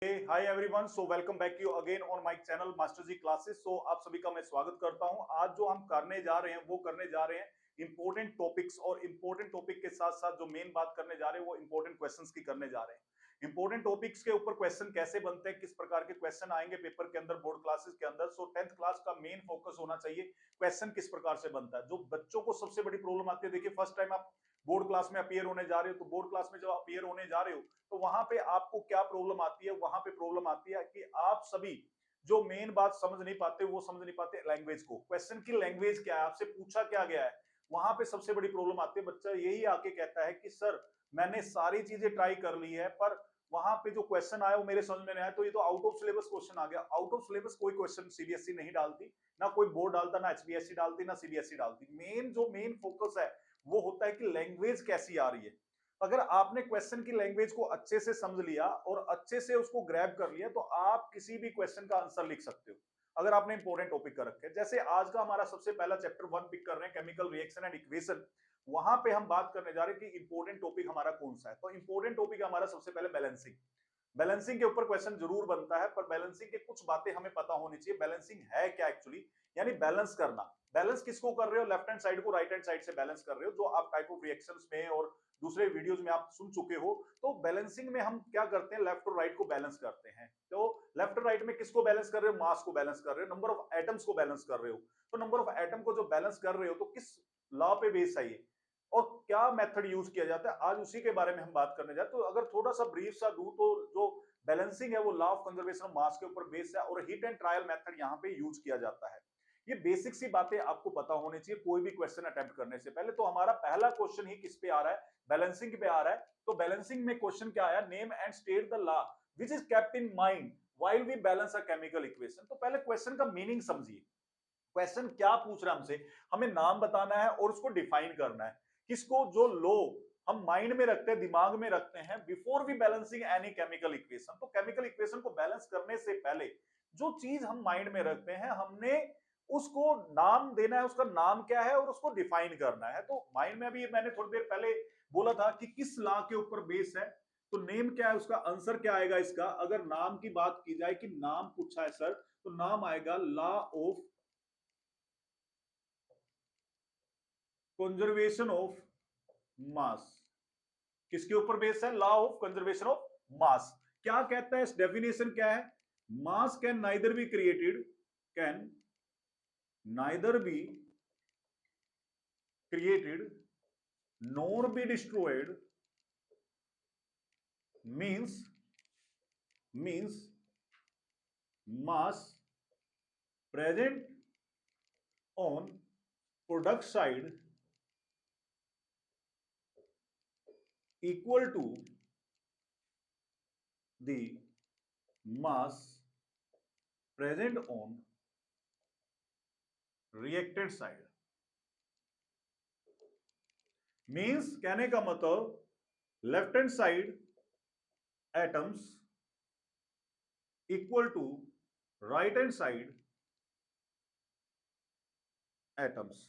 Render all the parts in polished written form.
Hi everyone, so welcome back you again on my channel master ji classes. So आप सभी का मैं स्वागत करता हूं। आज जो हम करने जा रहे हैं वो करने जा रहे हैं इंपॉर्टेंट टॉपिक्स, और इंपॉर्टेंट टॉपिक के साथ साथ जो मेन बात करने जा रहे हैं वो इंपॉर्टेंट क्वेश्चंस की करने जा रहे हैं। इंपॉर्टेंट टॉपिक्स के ऊपर क्वेश्चन कैसे बनते हैं, किस प्रकार के क्वेश्चन आएंगे पेपर के अंदर, बोर्ड क्लासेस के अंदर। सो 10th क्लास का मेन फोकस होना चाहिए क्वेश्चन किस प्रकार से बनता है। जो बच्चों को सबसे बड़ी प्रॉब्लम आती है, देखिए फर्स्ट टाइम आप बोर्ड क्लास में अपीयर होने जा रहे हो, तो बोर्ड क्लास में जब अपीयर होने जा रहे हो तो वहां पे आपको क्या प्रॉब्लम आती है, वहां पे प्रॉब्लम आती है कि आप सभी जो मेन बात समझ नहीं पाते, वो समझ नहीं पाते लैंग्वेज को। क्वेश्चन की लैंग्वेज क्या है, आपसे पूछा क्या गया है, वहां पे सबसे बड़ी प्रॉब्लम आती है। बच्चा यही आके कहता है कि सर मैंने सारी चीजें ट्राई कर ली है, पर वहां पे जो क्वेश्चन आया वो मेरे समझ में नहीं आया, तो ये तो आउट ऑफ सिलेबस क्वेश्चन आ गया। आउट ऑफ सिलेबस कोई क्वेश्चन सीबीएसई नहीं डालती, ना कोई बोर्ड डालता, ना एचबीएसई डालती, ना सीबीएसई डालती। मेन फोकस है वो होता है कि लैंग्वेज कैसी आ रही है। अगर आपने क्वेश्चन की लैंग्वेज को अच्छे से समझ लिया और अच्छे से उसको ग्रैब कर लिया, तो आप किसी भी क्वेश्चन का आंसर लिख सकते हो अगर आपने इंपॉर्टेंट टॉपिक कर रखे। जैसे आज का हमारा सबसे पहला चैप्टर 1 पिक कर रहे हैं, केमिकल रिएक्शन एंड इक्वेशन। वहां पे हम बात करने जा रहे हैं कि इंपॉर्टेंट टॉपिक हमारा कौन सा है। तो इंपॉर्टेंट टॉपिक हमारा सबसे पहले बैलेंसिंग। बैलेंसिंग के ऊपर क्वेश्चन जरूर बनता है, पर बैलेंसिंग के कुछ बातें हमें पता होनी चाहिए। बैलेंसिंग है क्या एक्चुअली, यानी बैलेंस करना। बैलेंस किसको कर रहे हो, लेफ्ट हैंड साइड को राइट हैंड साइड से बैलेंस कर रहे हो, जो आप टाइप ऑफ रिएक्शंस में और दूसरे वीडियोस में आप सुन चुके हो। तो बैलेंसिंग में हम क्या करते हैं, लेफ्ट और राइट को बैलेंस करते हैं। तो लेफ्ट और राइट में किसको बैलेंस कर रहे हो, मास को बैलेंस कर रहे हो, नंबर ऑफ एटम्स को बैलेंस कर रहे हो। तो नंबर ऑफ एटम को जो बैलेंस कर रहे हो, तो किस लॉ पे बेस है ये, और क्या मेथड यूज किया जाता है, आज उसी के बारे में हम बात करने जाते हैं। तो अगर थोड़ा सा ब्रीफ सा दूं, तो जो बैलेंसिंग है वो लॉ ऑफ कंजर्वेशन ऑफ मास के ऊपर बेस्ड है, और हीट एंड ट्रायल मेथड यहाँ पे यूज किया जाता है। ये बेसिक सी बातें आपको पता होनी चाहिए कोई भी क्वेश्चन अटेम्प्ट करने से पहले। तो हमारा पहला क्वेश्चन ही किस पे आ रहा है, बैलेंसिंग पे आ रहा है। तो बैलेंसिंग में क्वेश्चन क्या आया, name and state the law which is kept in mind while we balance a chemical equation. तो पहले क्वेश्चन का मीनिंग समझिए, क्वेश्चन क्या पूछ रहा है हमसे। हमें नाम बताना है और उसको डिफाइन करना है। किसको, जो लो हम माइंड में रखते हैं, दिमाग में रखते हैं, before we balancing any chemical equation. तो केमिकल इक्वेशन को बैलेंस करने से पहले जो चीज हम माइंड में रखते हैं, हमने उसको नाम देना है, उसका नाम क्या है, और उसको डिफाइन करना है। तो माइंड में अभी मैंने थोड़ी देर पहले बोला था कि किस लॉ के ऊपर बेस है। तो नेम क्या है, उसका आंसर क्या आएगा इसका। अगर नाम की बात की जाए कि नाम पूछा है सर, तो नाम आएगा लॉ ऑफ कंजर्वेशन ऑफ मास। किसके ऊपर बेस है, लॉ ऑफ कंजर्वेशन ऑफ मास। क्या कहता है, इस डेफिनेशन क्या है, मास can neither be created, can neither be created nor be destroyed, means mass present on product side equal to the mass present on reactant side। Means कहने का मतलब left hand side atoms equal to right hand side atoms.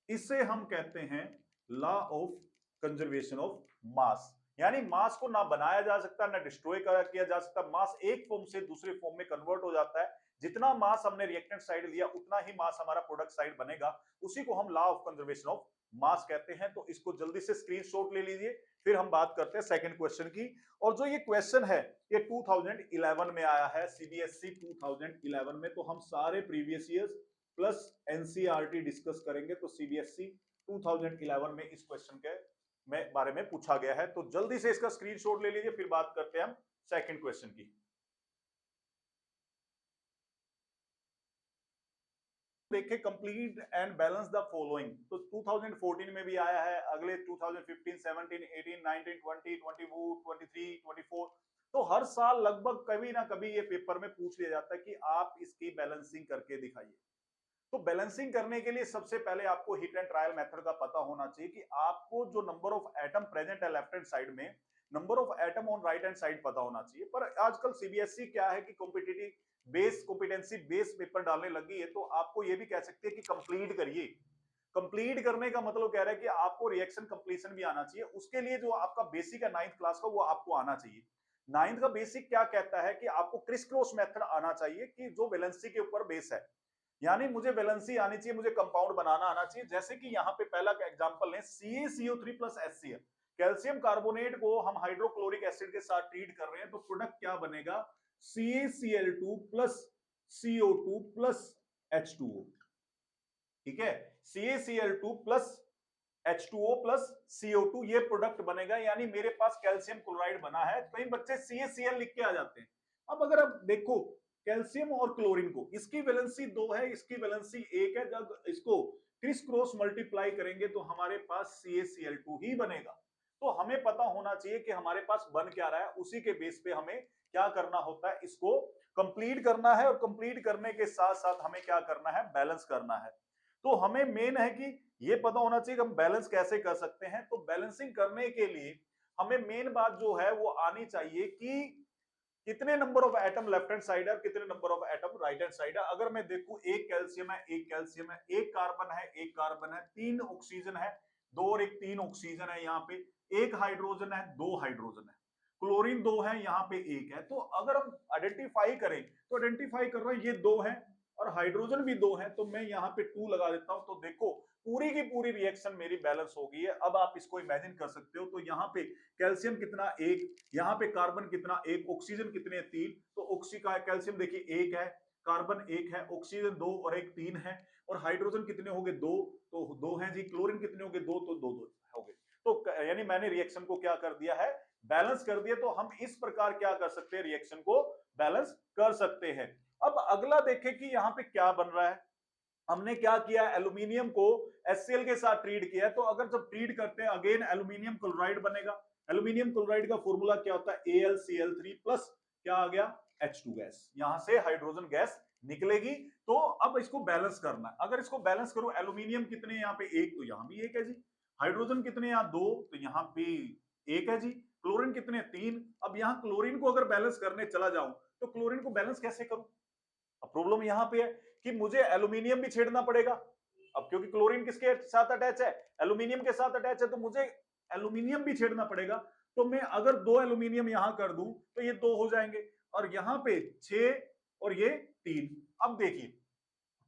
इसे हम कहते हैं law of conservation of mass. यानी mass को ना बनाया जा सकता, ना डिस्ट्रॉय किया जा सकता। मास एक फॉर्म से दूसरे फॉर्म में कन्वर्ट हो जाता है। जितना मास हमने रिएक्टेंट साइड लिया, उतना ही मास हमारा प्रोडक्ट साइड बनेगा। उसी को हम लॉ ऑफ कंजर्वेशन ऑफ मास कहते हैं। तो इसको जल्दी से स्क्रीनशॉट ले लीजिए, फिर हम बात करते हैं सेकंड क्वेश्चन की। और जो ये क्वेश्चन है, ये 2011 में आया है, सीबीएसई 2011 में। तो हम सारे previous years plus NCERT discuss करेंगे। तो सीबीएसई 2011 में इस क्वेश्चन के बारे में पूछा गया है। तो जल्दी से इसका स्क्रीनशॉट ले लीजिए, फिर बात करते हैं हम सेकंड क्वेश्चन की। देखिए, complete and balance the following. तो 2014 में भी आया है, अगले 2015, 17, 18, 19, 20, 22, 23, 24। तो हर साल लगभग कभी ना कभी ये पेपर में पूछ लिया जाता है कि आप इसकी बैलेंसिंग करके दिखाइए। तो बैलेंसिंग करने के लिए सबसे पहले आपको हिट एंड ट्रायल मेथड का पता होना चाहिए कि आपको जो नंबर ऑफ एटम प्रेजेंट है लेफ्ट हैंड साइड में, number of atom on right hand side पता होना चाहिए। पर आजकल सीबीएसई क्या है कि competitive base, competency base paper डालने लगी है। तो आपको ये भी कह सकते हैं कि कंप्लीट करिए। कंप्लीट करने का मतलब कह रहा है कि आपको रिएक्शन कंप्लीशन भी आना चाहिए। उसके लिए जो आपका बेसिक है 9th क्लास का, वो आपको आना चाहिए। नाइन्थ का बेसिक क्या कहता है कि आपको क्रिस क्रॉस मेथड आना चाहिए कि जो वैलेंसी के ऊपर बेस है, यानी मुझे वैलेंसी आनी चाहिए, मुझे कंपाउंड बनाना आना चाहिए। जैसे कि यहाँ पे पहला एग्जांपल है CaCO3 plus HCl, calcium carbonate को हम हाइड्रोक्लोरिक एसिड के साथ ट्रीट कर रहे हैं, तो प्रोडक्ट क्या बनेगा, CaCl2 plus CO2 plus H2O। ठीक है, CaCl2 plus H2O plus CO2 ये प्रोडक्ट बनेगा, यानी मेरे पास कैल्शियम क्लोराइड बना है। कई बच्चे CaCl लिख के आ जाते हैं। अब अगर आप देखो कैल्शियम और क्लोरीन को, इसकी वैलेंसी 2 है, इसकी वैलेंसी 1 है, जब इसको क्रिस क्रॉस मल्टीप्लाई करेंगे तो हमारे पास CaCl2 ही बनेगा। तो हमें पता होना चाहिए कि हमारे पास बन क्या रहा है, उसी के बेस पे हमें क्या करना होता है, इसको कंप्लीट करना है, और कंप्लीट करने के साथ साथ हमें क्या करना है, बैलेंस करना है। तो हमें मेन है कि ये पता होना चाहिए कि हम बैलेंस कैसे कर सकते हैं। तो बैलेंसिंग करने के लिए हमें मेन बात जो है वो आनी चाहिए कि कितने number of atom left hand side है, कितने number of atom right hand side है। अगर मैं देखूं एक कैल्शियम है, एक कैल्शियम है, एक कार्बन है, एक कार्बन है, 3 ऑक्सीजन है, 2 और 1 3 ऑक्सीजन है, यहाँ पे एक हाइड्रोजन है, 2 हाइड्रोजन है, क्लोरीन 2 है, यहाँ पे 1 है। तो अगर हम आइडेंटिफाई करें तो आइडेंटिफाई कर रहे हैं ये 2 है और हाइड्रोजन भी 2 है, तो मैं यहाँ पे 2 लगा देता हूं। तो देखो पूरी की पूरी रिएक्शन मेरी बैलेंस हो गई है। अब आप इसको इमेजिन कर सकते हो, तो यहाँ पे कैल्शियम कितना 1, यहाँ पे कार्बन कितना 1, ऑक्सीजन कितने 3, तो ऑक्सीजन कैल्शियम देखिए 1 है, कार्बन 1 है, ऑक्सीजन 2 और 1 3 है, और हाइड्रोजन कितने हो गए 2, तो 2 है जी, क्लोरीन कितने हो गए 2, तो 2 हो गए। तो यानी मैंने रिएक्शन को क्या कर दिया है, बैलेंस कर दिया। तो हम इस प्रकार क्या कर सकते हैं, रिएक्शन को बैलेंस कर सकते हैं। अब अगला देखें कि यहाँ पे क्या बन रहा है। हमने क्या किया, एल्यूमिनियम को HCl के साथ ट्रीट किया है। तो अगर जब ट्रीट करते हैं अगेन एल्यूमिनियम क्लोराइड बनेगा। एल्यूमिनियम क्लोराइड का फॉर्मूला क्या होता है, AlCl3 प्लस क्या आ गया, H2 गैस, यहां से हाइड्रोजन गैस निकलेगी। तो अब इसको बैलेंस करना है। अगर इसको बैलेंस करो, एल्यूमिनियम कितने यहाँ पे 1, तो यहाँ भी 1 है जी, हाइड्रोजन कितने यहाँ 2, तो यहाँ पे 1 है जी, क्लोरीन कितने 3। अब यहाँ क्लोरीन को अगर बैलेंस करने चला जाऊं तो क्लोरीन को बैलेंस कैसे करूं। अब प्रॉब्लम यहां पे है कि मुझे एल्यूमिनियम भी छेड़ना पड़ेगा। अब क्योंकि क्लोरीन किसके साथ अटैच है, एल्यूमिनियम के साथ अटैच है, तो मुझे एल्यूमिनियम भी छेड़ना पड़ेगा। तो मैं अगर 2 एल्यूमिनियम यहां कर दूं तो ये 2 हो जाएंगे, और यहां पे 6 और ये 3। अब देखिए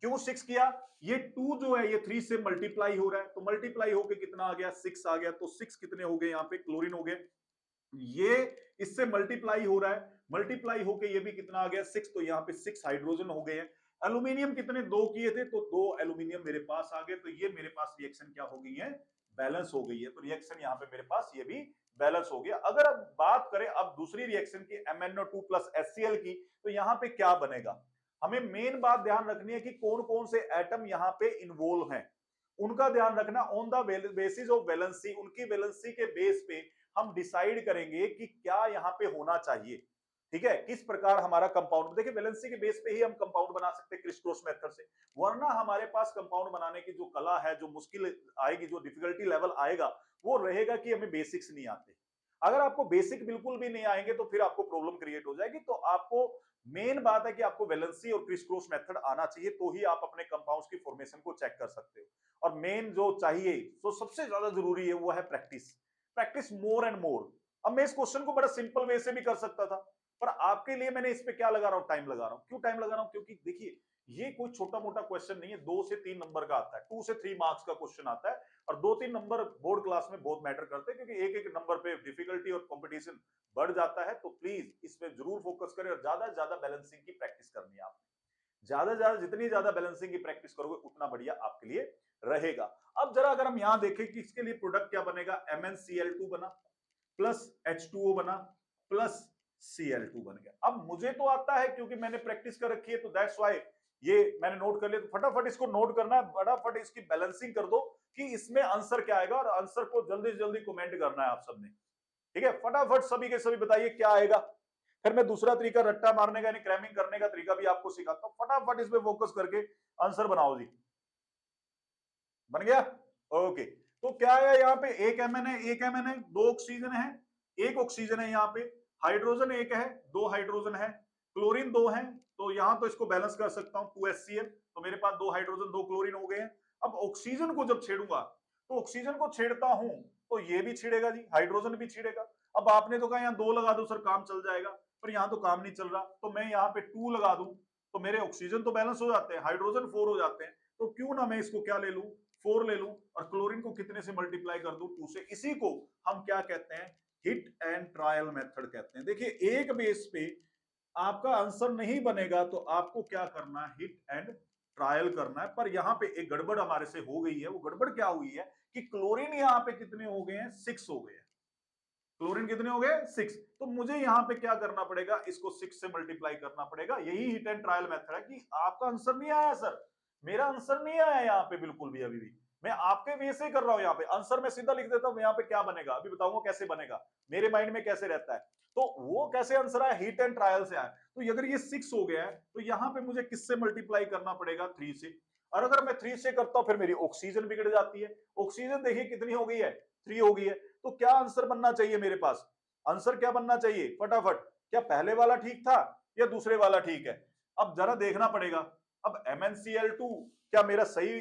क्यों 6 किया, ये 2 जो है ये 3 से मल्टीप्लाई हो रहा है, तो मल्टीप्लाई होके कितना आ गया, 6 आ गया। तो 6 कितने हो गए, यहाँ पे क्लोरीन हो गए, ये इससे मल्टीप्लाई हो रहा है, मल्टीप्लाई होके ये भी कितना आ गया 6, तो यहाँ पे 6 हाइड्रोजन हो गए हैं। एल्यूमिनियम कितने 2 किए थे, तो 2 एल्यूमिनियम मेरे पास आ गए। तो ये मेरे पास रिएक्शन क्या हो गई है, बैलेंस हो गई है। तो रिएक्शन यहाँ पे मेरे पास ये भी बैलेंस हो गया। अगर अब बात करें अब दूसरी रिएक्शन की MnO2 प्लस HCl की, तो यहाँ पे क्या बनेगा। हमें मेन बात ध्यान रखनी है कि कौन कौन से एटम यहाँ पे इन्वॉल्व हैं, उनका ध्यान रखना। On the basis of valency, उनकी वैलेंसी के बेस पे हम डिसाइड करेंगे कि क्या यहाँ पे होना चाहिए। ठीक है, किस प्रकार हमारा कंपाउंड, देखिए वैलेंसी के बेस पे ही हम कंपाउंड बना सकते हैं क्रिस क्रॉस मेथड से, वरना हमारे पास कंपाउंड बनाने की जो कला है, जो मुश्किल आएगी, जो डिफिकल्टी लेवल आएगा, वो रहेगा कि हमें बेसिक्स नहीं आते। अगर आपको बेसिक बिल्कुल भी नहीं आएंगे तो फिर आपको प्रॉब्लम क्रिएट हो जाएगी। तो आपको मेन बात है कि आपको वैलेंसी और क्रिस क्रॉस मेथड आना चाहिए, तो ही आप अपने कंपाउंड्स की फॉर्मेशन को चेक कर सकते हो। और मेन जो चाहिए, तो सबसे ज्यादा जरूरी है, वो है practice. Practice more and more. अब मैं इस क्वेश्चन को बड़ा सिंपल वे से भी कर सकता था, पर आपके लिए मैंने इस पे क्या लगा रहा हूं, टाइम लगा रहा हूं। क्यों टाइम लगा रहा हूं, क्योंकि देखिए ये कोई छोटा मोटा क्वेश्चन नहीं है, 2 से 3 नंबर का आता है, 2 से 3 मार्क्स का क्वेश्चन आता है। और 2-3 नंबर बोर्ड क्लास में बहुत मैटर करते हैं, क्योंकि एक एक नंबर पे डिफिकल्टी और कंपटीशन बढ़ जाता है। तो प्लीज इसमें जरूर फोकस करें, और ज्यादा से ज्यादा बैलेंसिंग की प्रैक्टिस करनी है आपने। ज्यादा ज्यादा जितनी ज्यादा बैलेंसिंग की प्रैक्टिस करोगे उतना बढ़िया आपके लिए रहेगा। अब जरा अगर हम यहां देखें कि इसके लिए प्रोडक्ट क्या बनेगा, MnCl2 बना, प्लस H2O बना, प्लस Cl2 बन गया। अब मुझे तो आता है क्योंकि मैंने प्रैक्टिस कर रखी है, तो दैट्स व्हाई ये मैंने नोट कर लिया। तो फटाफट इसको नोट करना है, फटाफट इसकी बैलेंसिंग कर दो कि इसमें आंसर क्या आएगा, और आंसर को जल्दी से जल्दी कमेंट करना है आप सबने। ठीक है, फटाफट सभी के सभी बताइए क्या आएगा। फिर मैं दूसरा तरीका रट्टा मारने का यानी क्रैमिंग करने का तरीका भी आपको सिखाता हूं। फटाफट इस पे फोकस करके आंसर बनाओ जी। बन गया, ओके। तो क्या है, यहाँ पे एक Mn है, एक Mn है, 2 ऑक्सीजन है, एक ऑक्सीजन है, यहाँ पे हाइड्रोजन 1 है, 2 हाइड्रोजन है, क्लोरीन 2 है। तो यहाँ तो इसको बैलेंस कर सकता हूं, 2HCl, तो मेरे पास 2 हाइड्रोजन 2 क्लोरीन हो गए हैं। अब ऑक्सीजन को जब छेड़ूंगा, तो ऑक्सीजन को छेड़ता हूं तो ये भी छिड़ेगा जी, हाइड्रोजन भी छिड़ेगा। अब आपने तो कहा यहाँ 2 लगा दो सर काम चल जाएगा, पर यहाँ तो काम नहीं चल रहा, तो मैं यहाँ पे 2 लगा दूं तो मेरे ऑक्सीजन तो बैलेंस हो जाते हैं, हाइड्रोजन 4 हो जाते हैं, तो क्यों ना मैं इसको क्या ले लूं, 4 ले लूं, और क्लोरीन को कितने से मल्टीप्लाई कर दूं, 2 से। इसी को हम क्या कहते हैं, हिट एंड ट्रायल मेथड कहते हैं। देखिए एक बेस पे आपका आंसर नहीं बनेगा तो आपको क्या करना है, हिट एंड ट्रायल करना है। पर यहाँ पे एक गड़बड़ हमारे से हो गई है। वो गड़बड़ क्या हुई है कि क्लोरीन यहाँ पे कितने हो गए हैं, 6 हो गए हैं। क्लोरीन कितने हो गए, 6। तो मुझे यहाँ पे क्या करना पड़ेगा, इसको 6 से मल्टीप्लाई करना पड़ेगा। यही हिट एंड ट्रायल मेथड है कि आपका आंसर नहीं आया सर, मेरा आंसर नहीं आया यहाँ पे बिल्कुल भी, अभी भी मैं आपके वे से कर रहा हूं। यहाँ पे आंसर मैं सीधा लिख देता हूं, यहाँ पे क्या बनेगा अभी बताऊंगा कैसे बनेगा, मेरे माइंड में कैसे रहता है। तो वो कैसे आंसर आया, हिट एंड ट्रायल से आया। तो अगर ये 6 हो गया है तो यहाँ पे मुझे किससे मल्टीप्लाई करना पड़ेगा, 3 से। और अगर मैं 3 से करता हूं फिर मेरी ऑक्सीजन बिगड़ जाती है। ऑक्सीजन देखिए कितनी हो गई है, 3 हो गई है। तो क्या आंसर बनना चाहिए मेरे पास, आंसर क्या बनना चाहिए फटाफट, क्या पहले वाला ठीक था या दूसरे वाला ठीक है। अब जरा देखना पड़ेगा। अब MnCl2 क्या मेरा सही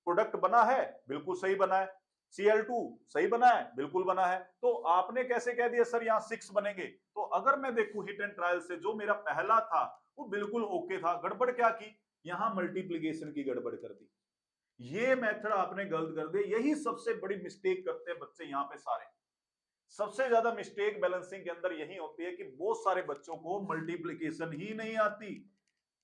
प्रोडक्ट बना है, बिल्कुल सही बना है। Cl2 सही बना है, बिल्कुल बना है। तो आपने कैसे कह दिया सर यहाँ 6 बनेंगे। तो अगर मैं देखूं हिट एंड ट्रायल से, जो मेरा पहला था वो बिल्कुल ओके था, गड़बड़ क्या की, यहाँ मल्टीप्लीकेशन की गड़बड़ कर दी। ये मेथड आपने गलत कर दिया। यही सबसे बड़ी मिस्टेक करते हैं बच्चे यहाँ पे सारे। सबसे ज्यादा मिस्टेक बैलेंसिंग के अंदर यही होती है कि बहुत सारे बच्चों को मल्टीप्लीकेशन ही नहीं आती।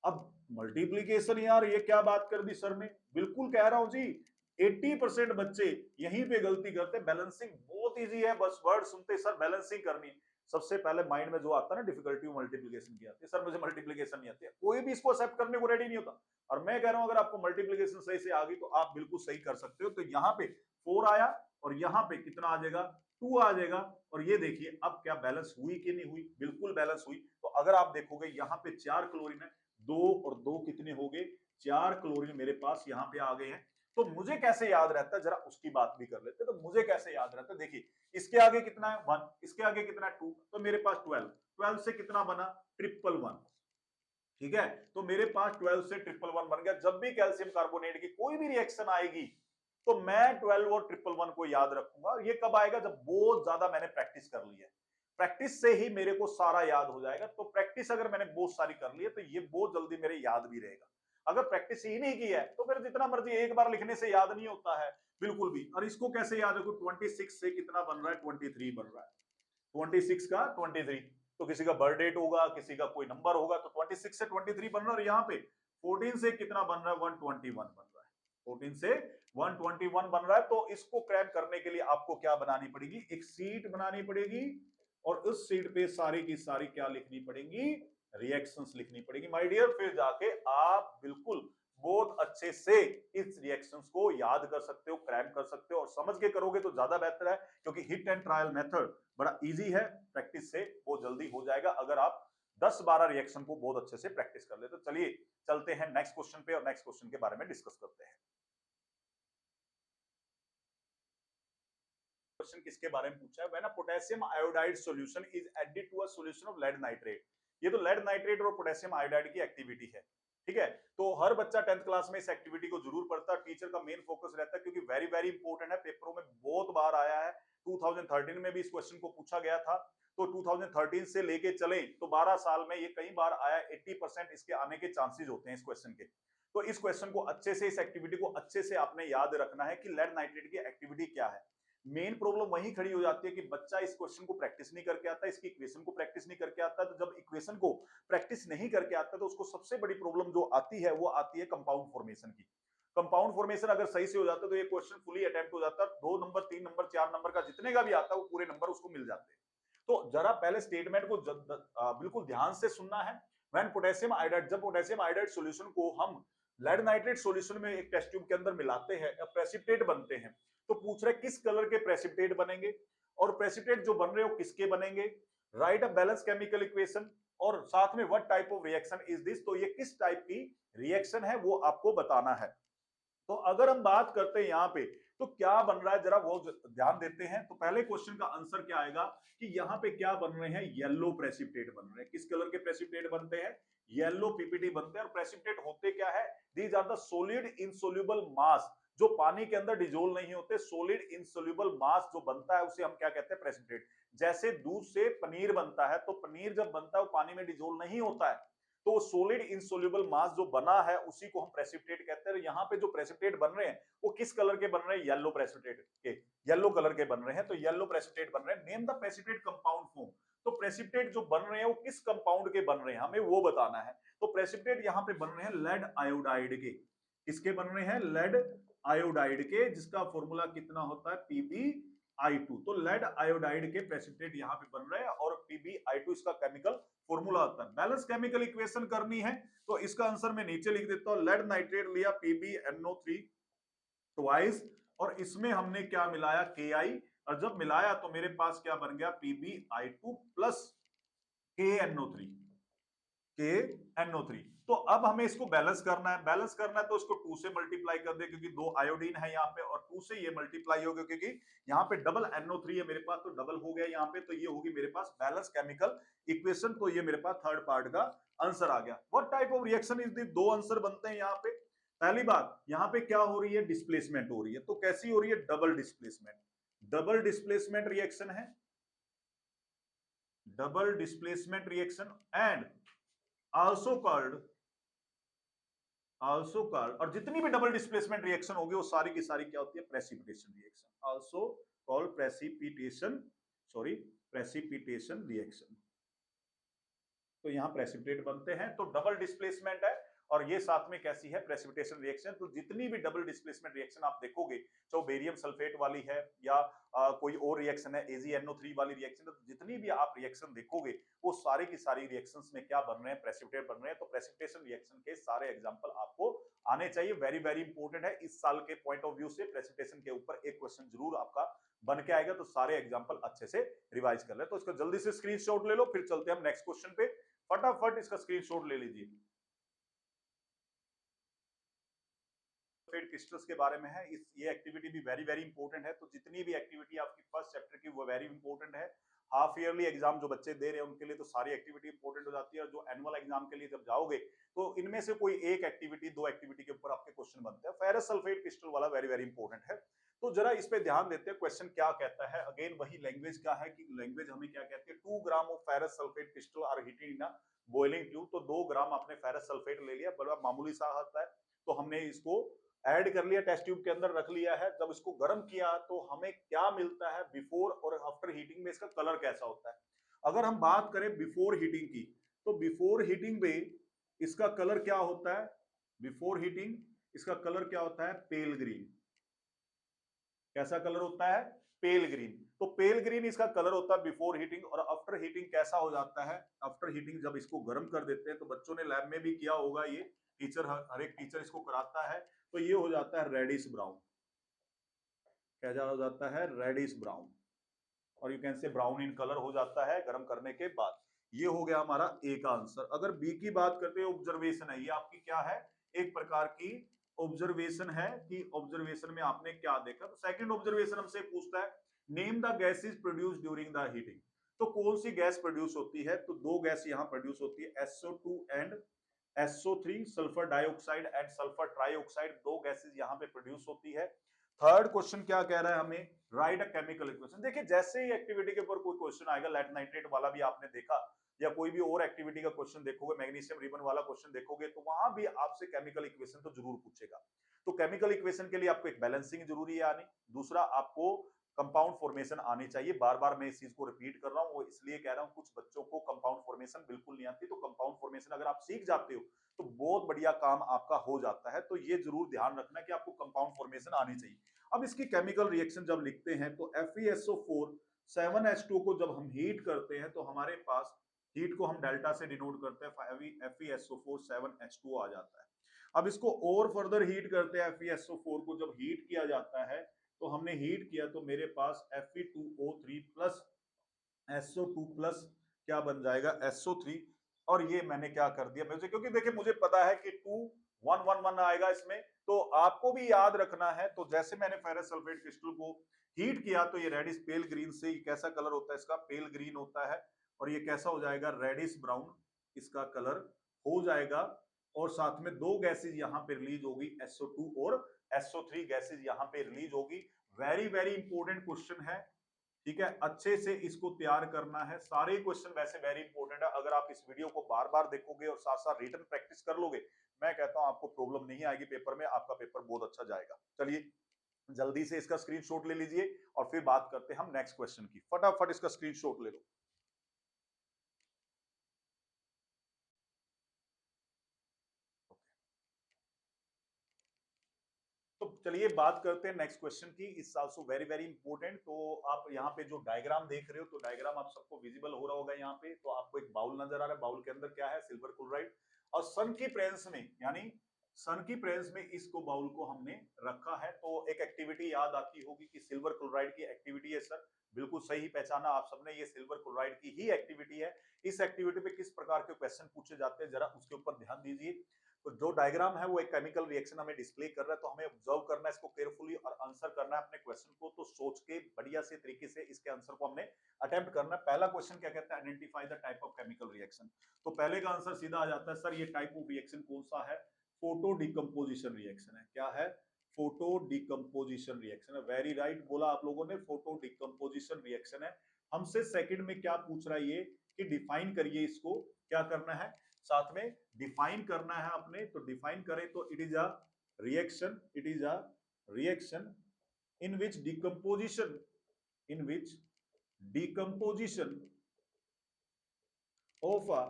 अब मल्टीप्लीकेशन यार ये क्या बात कर दी सर ने, बिल्कुल कह रहा हूं जी, 80% बच्चे यहीं पे गलती करते हैं। बैलेंसिंग बहुत इजी है, बस वर्ड सुनते सर बैलेंसिंग करनी है, सबसे पहले माइंड में जो आता है ना डिफिकल्टी, वो मल्टीप्लीकेशन की आती है। सर मुझे मल्टीप्लीकेशन नहीं आती है, कोई भी इसको एक्सेप्ट करने को रेडी नहीं होता। और मैं कह रहा हूं अगर आपको मल्टीप्लीकेशन सही से आ गई तो आप बिल्कुल सही कर सकते हो। तो यहाँ पे 4 आया और यहाँ पे कितना आ जाएगा, 2 आ जाएगा। और ये देखिए अब क्या बैलेंस हुई कि नहीं हुई, बिल्कुल बैलेंस हुई। तो अगर आप देखोगे यहाँ पे 4 क्लोरीन है, 2 और 2 कितने हो गए, 4 क्लोरीन मेरे पास यहाँ पे आ गए हैं। तो मुझे कैसे याद रहता है, जरा उसकी बात भी कर लेते हैं। तो मुझे कैसे याद रहता है, देखिए इसके आगे कितना है 1, इसके आगे कितना है 2, तो मेरे पास 12, 12 से कितना बना, 111। ठीक है, तो मेरे पास 12 से 111 बन गया। जब भी कैल्शियम कार्बोनेट की कोई भी रिएक्शन आएगी तो मैं 12 और 111 को याद रखूंगा। ये कब आएगा, जब बहुत ज्यादा मैंने प्रैक्टिस कर ली है। प्रैक्टिस से ही मेरे को सारा याद हो जाएगा। तो प्रैक्टिस अगर मैंने बहुत सारी कर ली है तो ये बहुत जल्दी मेरे याद भी रहेगा। अगर प्रैक्टिस ही नहीं की है तो फिर जितना मर्जी एक बार लिखने से याद नहीं होता है बिल्कुल भी। और इसको कैसे याद रखो, 26 से कितना बन रहा है, 23 बन रहा है। 26 का 23, तो किसी का बर्थ डेट होगा, किसी का कोई नंबर होगा, तो 26 से 23 बन रहा है। और यहाँ पे 14 से कितना बन रहा है, 121 बन रहा है। 14 से 121 बन रहा है। तो इसको क्रैक करने के लिए आपको क्या बनानी पड़ेगी, एक सीट बनानी पड़ेगी। और उस सीट पे सारी की सारी क्या लिखनी पड़ेगी, रिएक्शंस लिखनी पड़ेगी माय डियर। फिर जाके आप बिल्कुल बहुत अच्छे से इस रिएक्शंस को याद कर सकते हो, क्रैक कर सकते हो। और समझ के करोगे तो ज्यादा बेहतर है, क्योंकि हिट एंड ट्रायल मेथड बड़ा इजी है, प्रैक्टिस से वो जल्दी हो जाएगा अगर आप 10-12 रिएक्शन को बहुत अच्छे से प्रैक्टिस कर ले। तो चलिए चलते हैं नेक्स्ट क्वेश्चन पे और नेक्स्ट क्वेश्चन के बारे में डिस्कस करते हैं। क्वेश्चन किसके बारे में पूछा है, when a potassium iodide solution is added to a solution of lead nitrate. ये तो लेड नाइट्रेट और पोटेशियम आयोडाइड की एक्टिविटी है। ठीक है, तो हर बच्चा 10th क्लास में इस एक्टिविटी को जरूर पढ़ता है। टीचर का मेन फोकस रहता है, क्योंकि वेरी वेरी इंपॉर्टेंट है, पेपरों में बहुत बार आया है। 2013 में भी इस क्वेश्चन को पूछा गया था। तो 2013 से लेके चले तो 12 साल में ये कई बार आया। 80% इसके आने के चांसेस होते हैं इस क्वेश्चन के। तो इस क्वेश्चन को अच्छे से, इस एक्टिविटी को अच्छे से आपने याद रखना है कि लेड नाइट्रेट की एक्टिविटी क्या है। मेन प्रॉब्लम वही खड़ी हो जाती है कि बच्चा इस क्वेश्चन को प्रैक्टिस नहीं करके आता, इसकी इक्वेशन को प्रैक्टिस नहीं करके आता। तो जब इक्वेशन को प्रैक्टिस नहीं करके आता तो उसको सबसे बड़ी प्रॉब्लम जो आती है वो आती है कंपाउंड फॉर्मेशन की। कंपाउंड फॉर्मेशन अगर सही से हो जाता तो ये क्वेश्चन फुली अटेम्प्ट हो जाता। 2 नंबर, 3 नंबर, 4 नंबर का जितने का भी आता वो पूरे नंबर उसको मिल जाते। तो जरा पहले स्टेटमेंट को बिल्कुल ध्यान से सुनना है। व्हेन पोटेशियम आयोडाइड, जब पोटेशियम आयोडाइड सॉल्यूशन को हम लेड नाइट्रेट सॉल्यूशन में एक टेस्ट ट्यूब के अंदर मिलाते हैं, प्रेसिपिटेट बनते हैं। तो पूछ रहे किस कलर के प्रेसिपिटेट बनेंगे, और प्रेसिपिटेट जो बन रहे हो किसके बनेंगे। Right a balance chemical equation, और साथ में what type of reaction is this, तो ये किस टाइप की रिएक्शन है वो आपको बताना है। तो अगर हम बात करते हैं यहाँ पे तो क्या बन रहा है, जरा वो ध्यान देते हैं। तो पहले क्वेश्चन का आंसर क्या आएगा कि यहाँ पे क्या बन रहे हैं, येलो प्रेसिपिटेट बन रहे हैं। किस कलर के प्रेसिपिटेट बनते हैं, येलो पीपीटी बनते हैं। और प्रेसिपिटेट होते क्या है, these are the solid insoluble mass जो पानी के अंदर डिजोल्व नहीं होते, सॉलिड इनसोल्यूबल मास जो बनता है उसे हम क्या कहते हैं, प्रेसिपिटेट। जैसे दूध से पनीर बनता है, तो पनीर जब बनता है वो पानी में डिजोल्व नहीं होता है, तो सॉलिड इनसोल्यूबल मास जो बना है उसी को हम प्रेसिपिटेट कहते हैं। यहाँ पे जो प्रेसिपिटेट बन रहे हैं वो किस कलर के बन रहे हैं, येलो प्रेसिपिटेट के, येलो कलर के बन रहे हैं, तो येलो प्रेसिपिटेट बन रहे हैं। Name the precipitate compound form, तो प्रेसिपिटेट जो बन रहे हैं वो किस कंपाउंड के बन रहे हैं हमें वो बताना है। तो प्रेसिपिटेट यहाँ पे बन रहे हैं लेड आयोडाइड के, किसके बन रहे हैं, लेड आयोडाइड के, जिसका फॉर्मूला कितना होता है, PbI2। तो लेड आयोडाइड के प्रेसिपिटेट यहाँ पे बन रहे हैं और PbI2 इसका केमिकल फॉर्मूला होता है। बैलेंस केमिकल इक्वेशन करनी है तो इसका आंसर मैं नीचे लिख देता हूं। लेड नाइट्रेट लिया PbNO3 ट्वाइस, और इसमें हमने क्या मिलाया, Ki, और जब मिलाया तो मेरे पास क्या बन गया, PbI2 प्लस KNO3, KNO3। तो अब हमें इसको बैलेंस करना है, बैलेंस करना है तो इसको 2 से मल्टीप्लाई कर दे, क्योंकि 2 आयोडीन है यहाँ पे, और 2 से ये मल्टीप्लाई हो गया, क्योंकि यहाँ पे डबल NO3 है मेरे पास, तो डबल हो गया यहाँ पे, तो ये होगी मेरे पास बैलेंस केमिकल इक्वेशन। तो ये मेरे पास थर्ड पार्ट का आंसर आ गया। What type of reaction is this, दो आंसर बनते हैं यहाँ पे। पहली बात, यहाँ पे क्या हो रही है, डिस्प्लेसमेंट हो रही है, तो कैसी हो रही है, double displacement, double displacement reaction है, double displacement reaction, and also called, और जितनी भी डबल डिस्प्लेसमेंट रिएक्शन होगी वो सारी की सारी क्या होती है, precipitation reaction, also called precipitation, sorry precipitation reaction. तो यहां प्रेसिपिटेट बनते हैं, तो डबल डिस्प्लेसमेंट है, और ये साथ में कैसी है, प्रेसिपिटेशन रिएक्शन। तो जितनी भी डबल डिस्प्लेसमेंट रिएक्शन आप देखोगे, चाहे बेरियम सल्फेट वाली है या कोई और रिएक्शन है, AgNO3 वाली रिएक्शन, तो जितनी भी आप रिएक्शन देखोगे वो सारी की सारी रिएक्शंस में क्या बन रहे हैं, प्रेसिपिटेट बन रहे हैं। तो प्रेसिपिटेशन रिएक्शन के सारे एग्जांपल आपको आने चाहिए, वेरी वेरी इंपॉर्टेंट है। इस साल के पॉइंट ऑफ व्यू से प्रेसिपिटेशन के ऊपर एक क्वेश्चन जरूर आपका बन के आएगा, तो सारे एग्जांपल अच्छे से रिवाइज कर ले। तो इसका जल्दी से स्क्रीनशॉट ले लो, फिर चलते हैं हम नेक्स्ट क्वेश्चन पे। फटाफट इसका स्क्रीनशॉट ले लीजिए। क्रिस्टल्स के बारे में है, ये एक्टिविटी भी वेरी वेरी इंपॉर्टेंट है। तो जितनी भी एक्टिविटी आपकी फर्स्ट चैप्टर की वो वेरी इंपॉर्टेंट है। हाफ ईयरली एग्जाम जो बच्चे दे रहे हैं उनके लिए तो सारी एक्टिविटी इंपॉर्टेंट हो जाती है, और जो एनुअल एग्जाम के लिए जब जाओगे तो इनमें से कोई एक एक्टिविटी, दो एक्टिविटी के ऊपर आपके क्वेश्चन बनते हैं। फेरस सल्फेट क्रिस्टल वाला वेरी वेरी इंपॉर्टेंट है, तो जरा इस पे ध्यान देते हैं। क्वेश्चन क्या कहता है, अगेन वही लैंग्वेज का है कि लैंग्वेज हमें क्या कहती है, 2 gram of ferrous sulphate crystal are heated in a boiling tube. तो 2 ग्राम आपने फेरस सल्फेट ले लिया, बड़ा मामूली सा आता है, तो हमने इसको ऐड कर लिया, टेस्ट ट्यूब के अंदर रख लिया है। जब इसको गर्म किया तो हमें क्या मिलता है, बिफोर और आफ्टर हीटिंग में इसका कलर कैसा होता है। अगर हम बात करें बिफोर हीटिंग की, तो बिफोर हीटिंग में इसका कलर क्या होता है, बिफोर हीटिंग इसका कलर क्या होता है, पेल ग्रीन। कैसा कलर होता है, पेल ग्रीन। तो पेल ग्रीन इसका कलर होता है बिफोर हीटिंग, और आफ्टर हीटिंग कैसा हो जाता है, आफ्टर हीटिंग जब इसको गर्म कर देते हैं, तो बच्चों ने लैब में भी किया होगा, ये टीचर हर एक टीचर इसको कराता है, तो ये हो जाता है रेडिश ब्राउन। क्या हो जाता है, रेडिश ब्राउन, और you can say brown in colour हो जाता है गर्म करने के बाद। ये हो गया हमारा ए का आंसर। अगर बी की बात करते हैं, ऑब्जर्वेशन है, ये आपकी क्या है, एक प्रकार की ऑब्जर्वेशन है कि ऑब्जर्वेशन में आपने क्या देखा। तो सेकंड ऑब्जर्वेशन हमसे पूछता है, name the gases produce during the heating. तो कौन सी गैस प्रोड्यूस होती है, तो दो गैस यहां प्रोड्यूस होती है, SO2 and SO3, sulphur dioxide and sulphur trioxide, दो गैसेस यहां पे प्रोड्यूस होती है। थर्ड क्वेश्चन क्या कह रहा है हमें, राइट अ केमिकल इक्वेशन। देखिए जैसे ही एक्टिविटी के ऊपर कोई क्वेश्चन आएगा, लेड नाइट्रेट वाला भी आपने देखा, या कोई भी और एक्टिविटी का क्वेश्चन देखोगे, मैग्नीशियम रिबन वाला क्वेश्चन देखोगे, तो वहां भी आपसे केमिकल इक्वेशन तो जरूर पूछेगा। तो केमिकल इक्वेशन के लिए आपको एक बैलेंसिंग जरूरी है आनी, दूसरा आपको कंपाउंड फॉर्मेशन आनी चाहिए। बार बार मैं इस चीज को रिपीट कर रहा हूं, वो इसलिए कह रहा हूं, कुछ बच्चों को कंपाउंड फॉर्मेशन बिल्कुल नहीं आती, तो कंपाउंड फॉर्मेशन अगर आप सीख जाते हो तो बहुत बढ़िया काम आपका हो जाता है। तो ये जरूर ध्यान रखना कि आपको कंपाउंड फॉर्मेशन आनी चाहिए। अब इसकी केमिकल रिएक्शन जब लिखते हैं, तो FeSO4 7H2 को जब हम हीट करते हैं, तो हमारे पास हीट को हम डेल्टा से डिनोट करते हैं, FeSO4 7H2 आ जाता है। अब इसको और फर्दर हीट करते हैं, FeSO4 को जब हीट किया जाता है, तो हमने हीट किया तो मेरे पास Fe2O3 प्लस SO2 प्लस क्या बन जाएगा, SO3। और ये मैंने क्या कर दिया, मुझे क्योंकि देखिए मुझे पता है कि 2 1 1 1 आएगा इसमें, तो आपको भी याद रखना है। तो जैसे मैंने फेरस सल्फेट क्रिस्टल को हीट किया, तो ये रेडिश पेल ग्रीन से कैसा कलर होता है, इसका पेल ग्रीन होता है, और ये कैसा हो जाएगा, रेडिश ब्राउन इसका कलर हो जाएगा। और साथ में 2 गैसेज यहाँ पे रिलीज होगी, SO2 और SO3 गैसेज यहाँ पे रिलीज होगी। वेरी वेरी इंपॉर्टेंट क्वेश्चन है, ठीक है, अच्छे से इसको तैयार करना है। सारे क्वेश्चन वैसे वेरी इंपॉर्टेंट है, अगर आप इस वीडियो को बार बार देखोगे और साथ साथ रिटन प्रैक्टिस कर लोगे, मैं कहता हूं आपको प्रॉब्लम नहीं आएगी पेपर में, आपका पेपर बहुत अच्छा जाएगा। चलिए जल्दी से इसका स्क्रीनशॉट ले लीजिए और फिर बात करते हैं हम नेक्स्ट क्वेश्चन की। फटाफट इसका स्क्रीनशॉट ले लो। तो चलिए बात करते हैं नेक्स्ट क्वेश्चन की। इस आल्सो वेरी वेरी इंपॉर्टेंट। तो आप यहाँ पे जो डायग्राम देख रहे हो, तो डायग्राम आप सबको विजिबल हो रहा होगा यहाँ पे। तो आपको एक बाउल नजर आ रहा है, बाउल के अंदर क्या है, सिल्वर क्लोराइड, और सन की प्रेजेंस में, यानी सन की प्रेजेंस में इसको बाउल को हमने रखा है। तो एक एक्टिविटी याद आती होगी कि सिल्वर क्लोराइड की एक्टिविटी है सर, बिल्कुल सही पहचाना आप सबने, ये सिल्वर क्लोराइड की ही एक्टिविटी है। इस एक्टिविटी पे किस प्रकार के क्वेश्चन पूछे जाते हैं, जरा उसके ऊपर ध्यान दीजिए। तो जो डायग्राम है वो एक केमिकल रिएक्शन हमें डिस्प्ले कर रहा है, तो हमें ऑब्जर्व करना है इसको केयरफुली और आंसर करना है अपने क्वेश्चन को। तो सोच के बढ़िया से तरीके से इसके आंसर को हमने अटेम्प्ट करना है। पहला क्वेश्चन क्या कहता है, identify the type of chemical reaction. तो पहले का आंसर सीधा आ जाता है, सर ये टाइप ऑफ रिएक्शन कौन सा है, फोटो डिकम्पोजिशन रिएक्शन है। क्या है, फोटो डिकम्पोजिशन रिएक्शन है। वेरी राइट बोला आप लोगों ने, फोटो डिकम्पोजिशन रिएक्शन है। हमसे सेकंड में क्या पूछ रहा है ये, कि डिफाइन करिए इसको, क्या करना है, साथ में डिफाइन करना है अपने। तो डिफाइन करें तो it is a reaction, it is a reaction in which decomposition, in which decomposition of a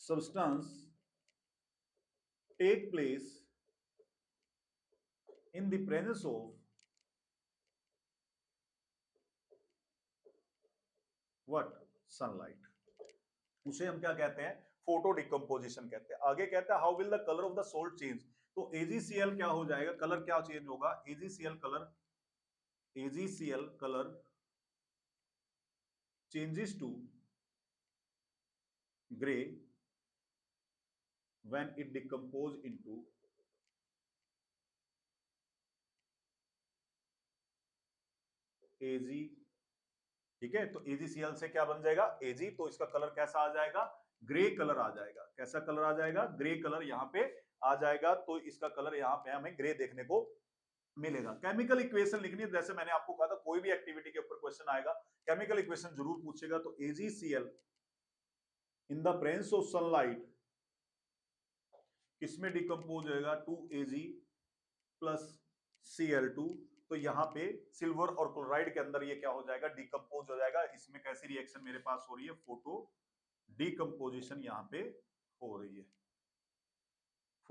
substance take place in the presence of what, sunlight। उसे हम क्या कहते हैं, फोटो डिकम्पोजिशन कहते हैं। आगे कहता है how will the colour of the salt change. तो AgCl क्या हो जाएगा, कलर क्या चेंज होगा, AgCl colour, AgCl colour changes to gray when it decompose into Ag, ठीक है। तो AgCl से क्या बन जाएगा, Ag, तो इसका कलर कैसा आ जाएगा, ग्रे कलर आ जाएगा। कैसा कलर आ जाएगा, ग्रे कलर यहाँ पे आ जाएगा। तो इसका कलर यहाँ पे हमें ग्रे देखने को मिलेगा। केमिकल इक्वेशन लिखनी है, जैसे मैंने आपको कहा था कोई भी एक्टिविटी के ऊपर क्वेश्चन आएगा केमिकल इक्वेशन जरूर पूछेगा। तो AgCl in the presence of sunlight किसमें डिकम्पोज होगा, 2Ag प्लस Cl2। तो यहाँ पे सिल्वर और क्लोराइड के अंदर ये क्या हो जाएगा, डिकम्पोज हो जाएगा। इसमें कैसी रिएक्शन मेरे पास हो रही है, फोटो डिकम्पोजिशन यहाँ पे हो रही है,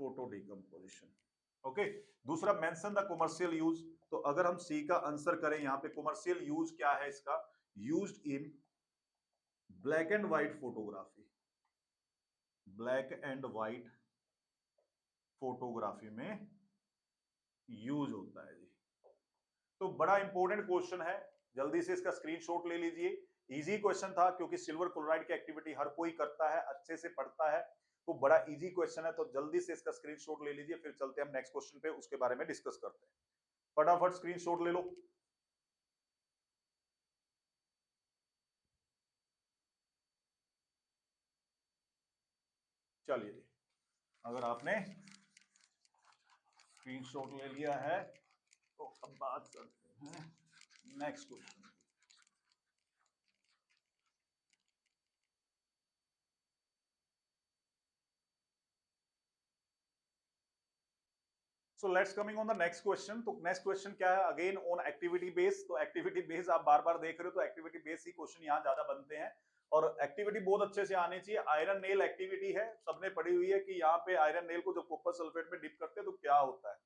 फोटो डिकम्पोजिशन। ओके। दूसरा, मेंशन द कमर्शियल यूज। तो अगर हम सी का आंसर करें, यहाँ पे कमर्शियल यूज क्या है इसका, used in black and white photography, black and white photography में यूज होता है जी। तो बड़ा इंपॉर्टेंट क्वेश्चन है, जल्दी से इसका स्क्रीनशॉट ले लीजिए। इजी क्वेश्चन था क्योंकि सिल्वर क्लोराइड की एक्टिविटी हर कोई करता है, अच्छे से पढ़ता है, तो बड़ा इजी क्वेश्चन है। तो जल्दी से इसका स्क्रीनशॉट ले लीजिए, फिर चलते हैं हम नेक्स्ट क्वेश्चन पे, उसके बारे में डिस्कस करते हैं। फटाफट स्क्रीनशॉट ले लो। चलिए जी, अगर आपने स्क्रीनशॉट ले लिया है तो अब बात करते हैं next question. So let's coming on the next question. तो नेक्स्ट क्वेश्चन क्या है, अगेन ऑन एक्टिविटी बेस। तो एक्टिविटी बेस आप बार बार देख रहे हो, तो एक्टिविटी बेस ही क्वेश्चन यहाँ ज्यादा बनते हैं और एक्टिविटी बहुत अच्छे से आनी चाहिए। आयरन नेल एक्टिविटी है, सबने पढ़ी हुई है कि यहाँ पे आयरन नेल को जब कॉपर सल्फेट में डिप करते हैं तो क्या होता है।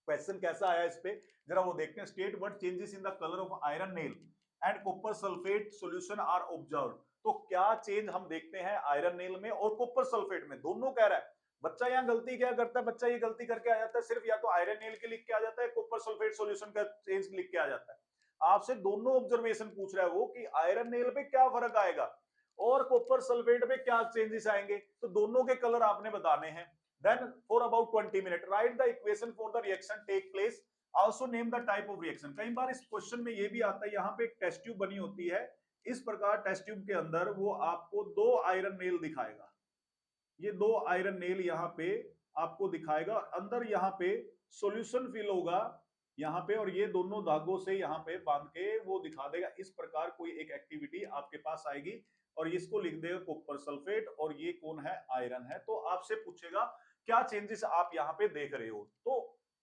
क्वेश्चन कैसा आया इस पे, जरा वो देखते हैं। State what changes in the colour of iron nail and copper sulphate solution are observed. तो क्या चेंज हम देखते हैं आयरन नेल में और कॉपर सल्फेट में, दोनों कह रहा है। बच्चा यहाँ गलती क्या करता है, बच्चा ये गलती करके आ जाता है, सिर्फ या तो आयरन नेल के लिख के आ जाता है, कॉपर सल्फेट सॉल्यूशन का चेंज लिख के आ जाता है। आपसे दोनों ऑब्जर्वेशन पूछ रहा है वो कि आयरन नेल पे क्या फर्क आएगा और कॉपर सल्फेट पे क्या चेंजेस आएंगे, तो दोनों के कलर आपने बताने हैं। Then for about 20 minutes write the equation for the reaction take place, also name the type of reaction। कई बार इस क्वेश्चन में ये भी आता है, यहाँ पे एक टेस्ट ट्यूब बनी होती है, इस प्रकार टेस्ट ट्यूब के अंदर वो आपको 2 आयरन नेल दिखाएगा, ये 2 आयरन नेल यहाँ पे आपको दिखाएगा, अंदर यहाँ पे सॉल्यूशन फिल होगा यहाँ पे, और ये दोनों धागों से यहाँ पे बांध के वो दिखा देगा। इस प्रकार कोई एक एक्टिविटी आपके पास आएगी और इसको लिख देगा कॉपर सल्फेट, और ये कौन है, आयरन है। तो आपसे पूछेगा क्या चेंजेस आप यहाँ पे देख रहे हो। तो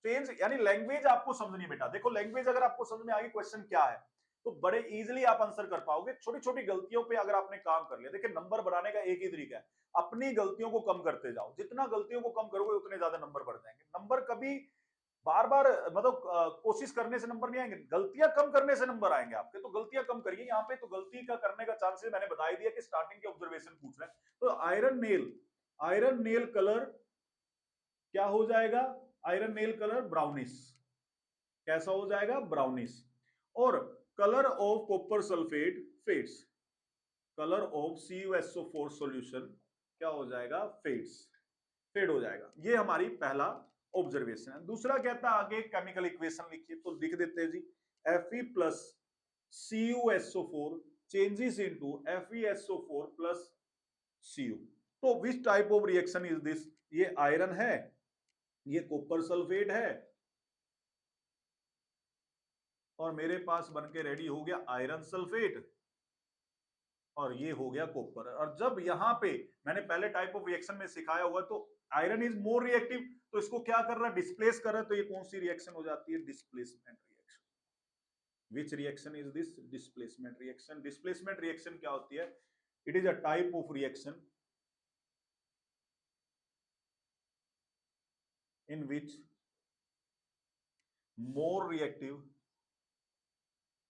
चेंज यानी लैंग्वेज आपको समझनी है बेटा। देखो लैंग्वेज अगर आपको समझ में आ गई क्वेश्चन क्या है तो बड़े इजीली आप आंसर कर पाओगे। छोटी छोटी गलतियों पे अगर आपने काम कर लिया, देखिए नंबर बढ़ाने का एक ही तरीका है, अपनी गलतियों को कम करते जाओ। जितना गलतियों को कम करोगे उतने ज्यादा नंबर बढ़ जाएंगे। नंबर कभी बार बार मतलब कोशिश करने से नंबर नहीं आएंगे, गलतियां कम करने से नंबर आएंगे आपके। तो गलतियां कम करिए यहाँ पे। तो गलती का करने का चांसेस मैंने बता ही दिया कि स्टार्टिंग के ऑब्जर्वेशन पूछ रहे हैं। तो आयरन नेल कलर क्या हो जाएगा, आयरन नेल कलर ब्राउनिश। कैसा हो जाएगा, ब्राउनिश। और colour of copper sulphate fades, colour of CuSO4 solution क्या हो जाएगा, फेड्स, फेड हो जाएगा। ये हमारी पहला ऑब्जर्वेशन है। दूसरा कहता है आगे केमिकल इक्वेशन लिखिए, तो लिख देते हैं जी Fe plus CuSO4 changes into FeSO4 plus Cu। तो which type of reaction is this, ये आयरन है, ये कॉपर सल्फेट है, और मेरे पास बनके रेडी हो गया आयरन सल्फेट, और ये हो गया कॉपर। और जब यहां पे मैंने पहले टाइप ऑफ रिएक्शन में सिखाया हुआ, तो आयरन इज मोर रिएक्टिव, तो इसको क्या कर रहा है, डिस्प्लेस कर रहा है। तो ये कौन सी रिएक्शन हो जाती है, displacement reaction. Which reaction is this, displacement reaction. Displacement reaction क्या होती है, it is a type of reaction in which more reactive,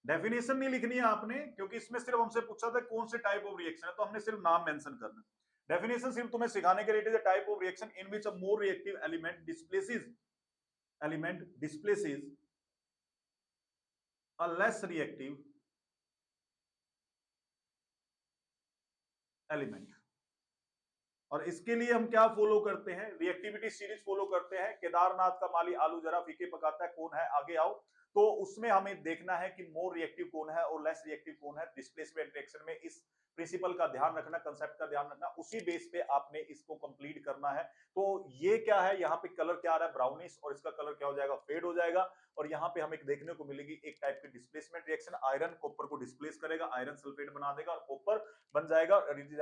definition नहीं लिखनी है आपने क्योंकि इसमें सिर्फ हमसे पूछा था कौन से टाइप ऑफ रिएक्शन है, तो हमने सिर्फ नाम मेंशन करना। डेफिनेशन सिर्फ तुम्हें सिखाने के लिए, it is a type of reaction in which a more reactive element displaces a less reactive element. और इसके लिए हम क्या फॉलो करते हैं, रिएक्टिविटी सीरीज फॉलो करते हैं। केदारनाथ का माली आलू जरा फीके पकाता है, कौन है, आगे आओ। तो उसमें हमें देखना है कि मोर रिएक्टिव कौन है और लेस रिएक्टिव कौन है डिस्प्लेसमेंट रिएक्शन में। इस प्रिंसिपल का ध्यान रखना, कंसेप्ट का ध्यान रखना, उसी बेस पे आपने इसको कंप्लीट करना है। तो ये क्या है, यहाँ पे कलर क्या आ रहा है, ब्राउनिश, और इसका कलर क्या हो जाएगा, फेड हो जाएगा। और यहाँ पे हमें देखने को मिलेगी एक टाइप की डिस्प्लेसमेंट रिएक्शन, आयरन कॉपर को डिस्प्लेस करेगा, आयरन सल्फेट बना देगा और कॉपर बन जाएगा।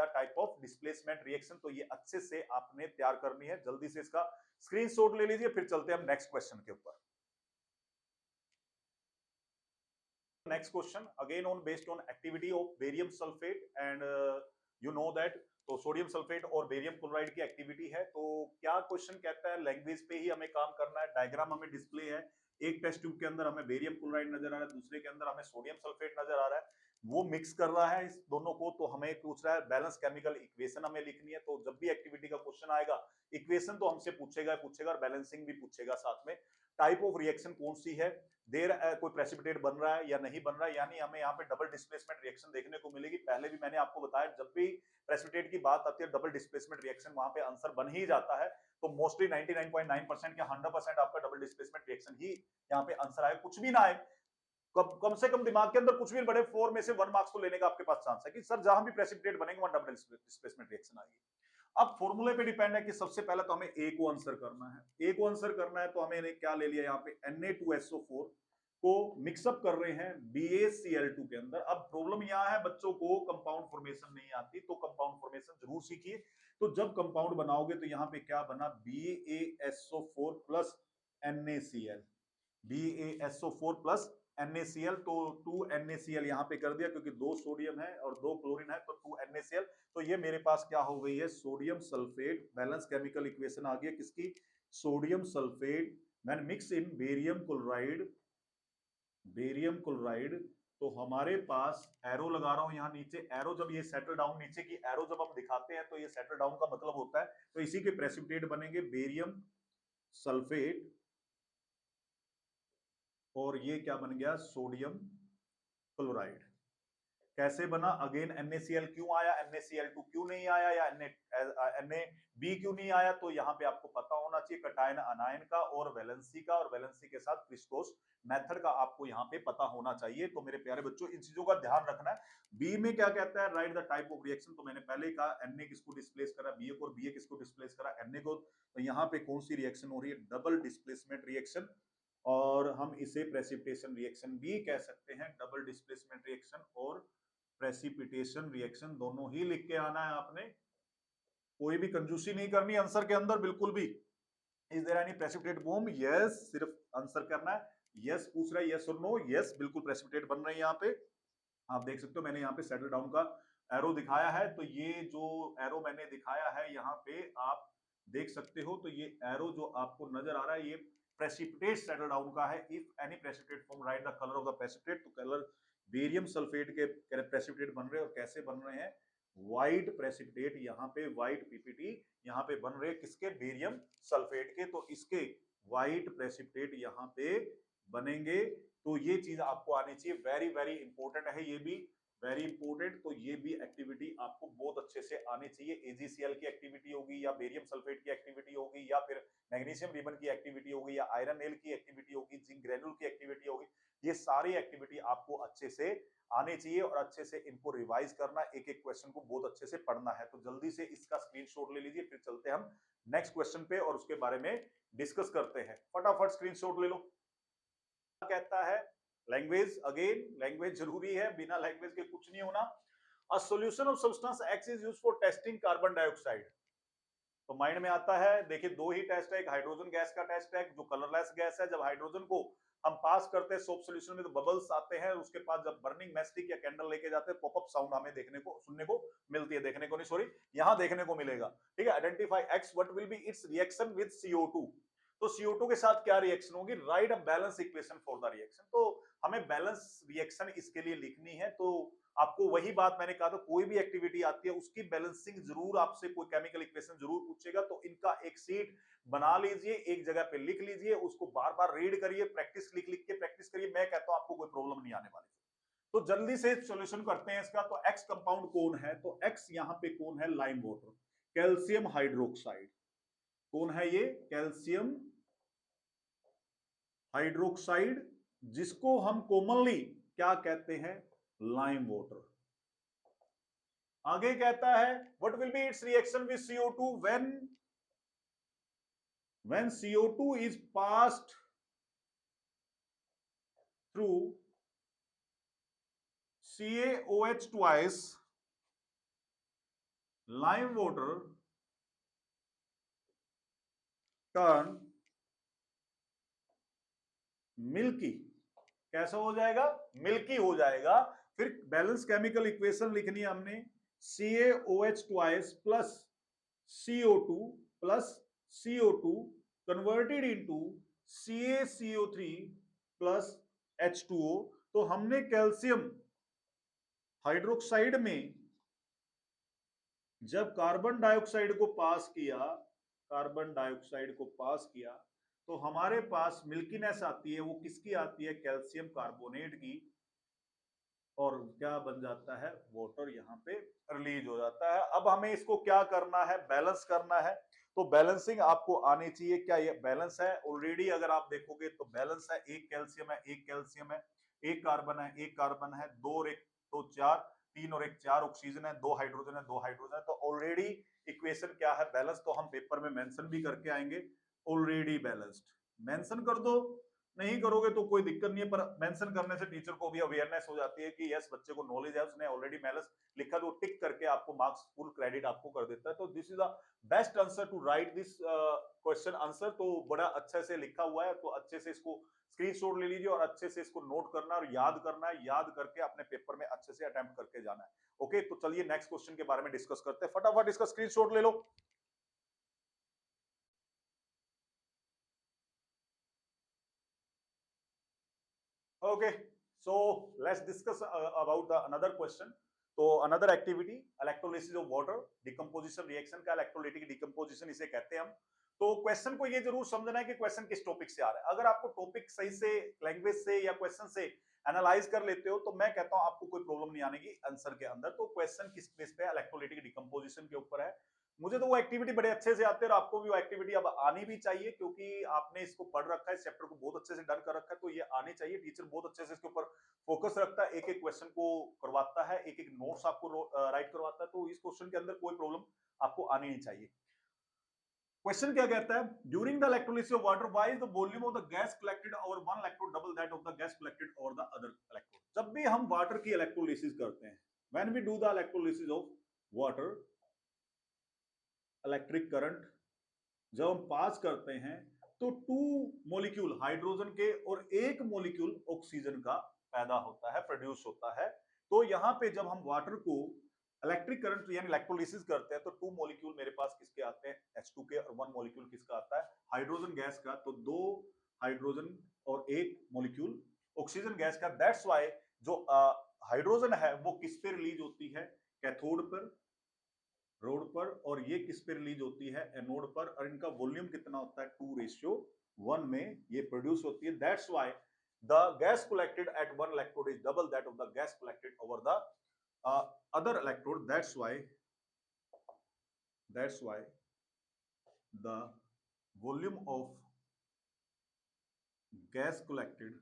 Type of displacement reaction. तो ये अच्छे से आपने तैयार करनी है, जल्दी से इसका स्क्रीनशॉट ले लीजिए, फिर चलते हैं हम नेक्स्ट क्वेश्चन के ऊपर। Next question again on based on activity of barium sulphate and you know that, तो सोडियम सल्फेट और बेरियम क्लोराइड की एक्टिविटी है। तो क्या क्वेश्चन कहता है, लैंग्वेज पे ही हमें काम करना है। डायग्राम हमें डिस्प्ले है, एक टेस्ट ट्यूब के अंदर हमें बेरियम क्लोराइड नजर आ रहा है, दूसरे के अंदर हमें सोडियम सल्फेट नजर आ रहा है। वो मिक्स कर रहा है इस दोनों को, तो हमें पूछ रहा है बैलेंस केमिकल इक्वेशन हमें लिखनी है। तो जब भी एक्टिविटी का क्वेश्चन आएगा, इक्वेशन तो हमसे पूछेगा और बैलेंसिंग भी पूछेगा साथ में। टाइप ऑफ रिएक्शन कौन सी है, देर कोई प्रेसिपिटेट बन रहा है या नहीं बन रहा है, यानी हमें यहाँ पे डबल डिस्प्लेसमेंट रिएक्शन देखने को मिलेगी। पहले भी मैंने आपको बताया जब भी प्रेसिपिटेट की बात आती है डबल डिस्प्लेसमेंट रिएक्शन वहां पे आंसर बन ही जाता है। तो मोस्टली 99.9% या 100% आपका डबल डिस्प्लेसमेंट रिएक्शन ही यहाँ पे आंसर आए। कुछ भी ना आए, कम से कम दिमाग के अंदर कुछ भी बड़े 4 में से 1 मार्क्स तो लेने का आपके पास चांस है कि सर जहां भी प्रेसिपिटेट बनेंगे वहां डबल डिस्प्लेसमेंट रिएक्शन आएगी। अब फॉर्मूले पे डिपेंड है कि सबसे पहले तो हमें ए को आंसर करना है। ए को आंसर करना है तो हमें क्या ले लिया, यहाँ पे Na2SO4 को मिक्सअप कर रहे हैं BaCl2 के अंदर। अब प्रॉब्लम यहाँ है, बच्चों को कंपाउंड फॉर्मेशन नहीं आती, तो कंपाउंड फॉर्मेशन जरूर सीखिए। तो जब कंपाउंड बनाओगे तो यहाँ पे क्या बना, BaSO4 plus NaCl, BaSO4 plus NaCl। तो 2NaCl यहाँ पे कर दिया क्योंकि 2 सोडियम है और 2 क्लोरीन है, तो 2NaCl। तो ये मेरे पास क्या हो गई है, sodium sulphate. Balance chemical equation आ गई किसकी, sodium sulphate when mix in barium chloride, barium chloride. तो हमारे पास एरो लगा रहा हूं यहाँ नीचे, एरो जब ये सेटल डाउन, नीचे की एरो जब हम दिखाते हैं तो ये सेटल डाउन का मतलब होता है। तो इसी के प्रेसिपिटेट बनेंगे बेरियम सल्फेट, और ये क्या बन गया, सोडियम क्लोराइड। कैसे बना, अगेन NaCl क्यों आया, NaCl2 क्यों नहीं आया, या NaB क्यों नहीं आया, तो यहाँ पे आपको पता होना चाहिए कटायन अनायन का और वैलेंसी का, और वैलेंसी के साथ क्रिस्टोस मेथड का आपको यहाँ पे पता होना चाहिए। तो मेरे प्यारे बच्चों इन चीजों का ध्यान रखना है। बी में क्या कहता है, right the type of reaction, तो मैंने पहले ही कहा Na किसको डिस्प्लेस करा, बी को, और बी किसको डिस्प्लेस करा, Na को। तो यहाँ पे कौन सी रिएक्शन हो रही है, डबल डिस्प्लेसमेंट रिएक्शन, और हम इसे प्रेसिपिटेशन रिएक्शन भी कह सकते हैं। डबल डिस्प्लेसमेंट रिएक्शन और प्रेसिपिटेशन रिएक्शन दोनों ही लिख के आना है आपने, कोई भी कंजूसी नहीं करनी आंसर के अंदर बिल्कुल भी। Is there any precipitate bomb, yes, सिर्फ आंसर करना है, यस पूछ रहा है, यस और नो, यस बिल्कुल प्रेसिपिटेट बन रहे हैं यहाँ पे। आप देख सकते हो मैंने यहाँ पे सेटल डाउन का एरो दिखाया है, तो ये जो एरो मैंने दिखाया है यहाँ पे आप देख सकते हो, तो ये एरो जो आपको नजर आ रहा है ये प्रेसिपिटेट सेटल डाउन का है। If any precipitate form, right the colour of the precipitate, तो कलर बेरियम सल्फेट के प्रेसिपिटेट बन रहे हैं, और कैसे बन रहे हैं, व्हाइट प्रेसिपिटेट, यहाँ पे व्हाइट पीपीटी यहाँ पे बन रहे हैं, किसके, बेरियम सल्फेट के, तो इसके व्हाइट प्रेसिपिटेट यहाँ पे बनेंगे। तो ये चीज आपको आनी चाहिए, वेरी वेरी इंपॉर्टेंट है ये भी, वेरी इंपॉर्टेंट। तो ये भी एक्टिविटी आपको बहुत अच्छे से आनी चाहिए। AgCl की एक्टिविटी होगी, या बेरियम सल्फेट की एक्टिविटी होगी, या फिर मैग्नीशियम रिबन की एक्टिविटी होगी, या आयरन नेल की एक्टिविटी होगी, जिंक ग्रेनुल की एक्टिविटी होगी, ये सारी एक्टिविटी आपको अच्छे से आने चाहिए, और अच्छे से इनको रिवाइज करना, एक एक क्वेश्चन को बहुत अच्छे से पढ़ना है। तो जल्दी से इसका स्क्रीनशॉट ले लीजिए, फिर चलते हैं हम नेक्स्ट क्वेश्चन पे और उसके बारे में डिस्कस करते हैं। फटाफट स्क्रीनशॉट ले लो। कहता है लैंग्वेज, अगेन लैंग्वेज जरूरी है, बिना लैंग्वेज के कुछ नहीं होना। अ solution of substance X is used for testing carbon dioxide. तो माइंड में आता है, देखिए दो ही टेस्ट है, एक हाइड्रोजन गैस का टेस्ट है जो कलरलेस गैस है। जब हाइड्रोजन को हम पास करते हैं सोप सॉल्यूशन में तो बबल्स आते हैं, उसके पास जब बर्निंग मैस्टिक या कैंडल लेके जाते हैं पॉपअप साउंड हमें देखने को, सुनने को मिलती है, देखने को नहीं सॉरी, यहां देखने को मिलेगा। ठीक है, identify X, what will be it's reaction with CO2। तो CO2 के साथ क्या रिएक्शन होगी, right a balance equation for the reaction. तो हमें बैलेंस रिएक्शन इसके लिए लिखनी है। तो आपको वही बात मैंने कहा था, कोई भी एक्टिविटी आती है उसकी बैलेंसिंग जरूर आपसे कोई केमिकल इक्वेशन जरूर पूछेगा, तो इनका एक सीट बना लीजिए, एक जगह पे लिख लीजिए, उसको बार बार रीड करिए, प्रैक्टिस लिख लिख के प्रैक्टिस करिए। मैं कहता हूं आपको कोई प्रॉब्लम नहीं आने वाली। तो जल्दी से सॉल्यूशन करते हैं इसका। तो एक्स कंपाउंड कौन है, तो एक्स यहाँ पे कौन है, लाइम वाटर, कैल्शियम हाइड्रोक्साइड। कौन है ये, कैल्शियम हाइड्रोक्साइड, जिसको हम कॉमनली क्या कहते हैं, लाइम वाटर। आगे कहता है what will be it's reaction with CO2 when CO2 is passed through CaOH twice, lime water turn milky. कैसा हो जाएगा, मिल्की हो जाएगा। फिर बैलेंस केमिकल इक्वेशन लिखनी है हमने, CaOH twice plus CO2 plus CO2 converted into CaCO3 plus H2O। तो हमने कैल्शियम हाइड्रोक्साइड में जब कार्बन डाइऑक्साइड को पास किया, कार्बन डाइऑक्साइड को पास किया, तो हमारे पास मिल्कीनेस आती है, वो किसकी आती है, कैल्शियम कार्बोनेट की, और क्या बन जाता है, वाटर यहाँ पे रिलीज हो जाता है। अब हमें इसको क्या करना है, बैलेंस करना है। तो बैलेंसिंग आपको आनी चाहिए। क्या ये बैलेंस है, ऑलरेडी अगर आप देखोगे तो बैलेंस है, एक कैल्शियम है, एक कैल्शियम है, एक कार्बन है, एक कार्बन है, दो और एक तो चार, तीन और एक चार, ऑक्सीजन है, दो हाइड्रोजन है, दो हाइड्रोजन है। तो ऑलरेडी इक्वेशन क्या है, बैलेंस। तो हम पेपर में मेंशन भी करके आएंगे, ऑलरेडी बैलेंस्ड। मेंशन कर दो, नहीं करोगे तो कोई दिक्कत नहीं है, पर मेंशन करने से टीचर को भी अवेयरनेस हो जाती है कि यस बच्चे को नॉलेज है, उसने ऑलरेडी बैलेंस लिखा, तो टिक करके आपको मार्क्स फुल क्रेडिट आपको कर देता है। तो this is the best answer to write this question answer. तो बड़ा अच्छे से लिखा हुआ है, तो अच्छे से इसको स्क्रीनशॉट ले लीजिए और अच्छे से इसको नोट करना और याद करना है, याद करके अपने पेपर में अच्छे से अटेम्प्ट करके जाना है। ओके, तो चलिए नेक्स्ट क्वेश्चन के बारे में डिस्कस करते हैं। फटाफट इसका स्क्रीनशॉट ले लो। Okay, so let's discuss about the another question. तो another activity, electrolysis of water, decomposition reaction का electrolytic decomposition इसे कहते हैं हम। तो क्वेश्चन को ये जरूर समझना है कि क्वेश्चन किस टॉपिक से आ रहा है। अगर आपको टॉपिक सही से लैंग्वेज से या क्वेश्चन से एनालाइज कर लेते हो तो मैं कहता हूं आपको कोई प्रॉब्लम नहीं आने की आंसर के अंदर। तो क्वेश्चन किस बेस पे इलेक्ट्रोलाइटिक डिकम्पोजिशन के ऊपर है। मुझे तो वो एक्टिविटी बड़े अच्छे से आते हैं और आपको भी वो एक्टिविटी अब आनी भी चाहिए, क्योंकि आपने इसको पढ़ रखा है, इस चैप्टर को बहुत अच्छे से डन कर रखा है, तो ये आनी चाहिए। टीचर बहुत अच्छे से इसके ऊपर फोकस रखता है, एक एक क्वेश्चन को करवाता है, एक एक नोट्स आपको राइट करवाता है, तो इस क्वेश्चन के अंदर कोई प्रॉब्लम आपको आनी नहीं चाहिए। क्वेश्चन क्या कहता है, during the electrolysis of water why is the volume of the gas collected over one electrode double that of the gas collected over the other electrode. जब भी हम वाटर की इलेक्ट्रोलिसिस करते हैं, when we do the electrolysis of water, electric current जब हम पास करते हैं तो टू मॉलिक्यूल हाइड्रोजन के और एक मॉलिक्यूल ऑक्सीजन का पैदा होता है, प्रोड्यूस होता है। तो यहां पे जब हम वाटर को इलेक्ट्रिक करंट यानी इलेक्ट्रोलिसिस करते हैं तो टू मॉलिक्यूल मेरे पास किसके आते हैं, H2 के, और वन मॉलिक्यूल किसका आता है, हाइड्रोजन गैस का। तो दो हाइड्रोजन और एक मॉलिक्यूल ऑक्सीजन गैस का। दैट्स वाई जो हाइड्रोजन है वो किस पे रिलीज होती है, कैथोड पर, रोड पर, और ये किस पे रिलीज होती है, एनोड पर। और इनका वॉल्यूम कितना होता है, 2:1 में ये प्रोड्यूस होती है। That's why the gas collected at one electrode is double that of the gas collected over the other electrode. That's why the volume of gas collected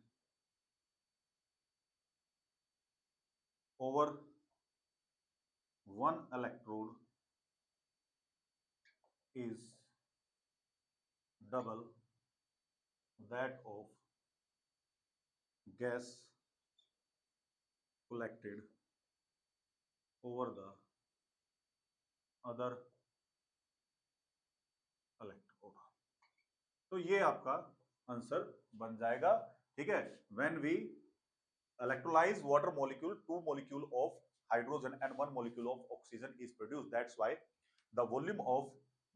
over one electrode is double that of gas collected over the other electrode। तो ये आपका answer बन जाएगा, ठीक है। When we electrolyze water molecule, two molecule of hydrogen and one molecule of oxygen is produced. That's why the volume of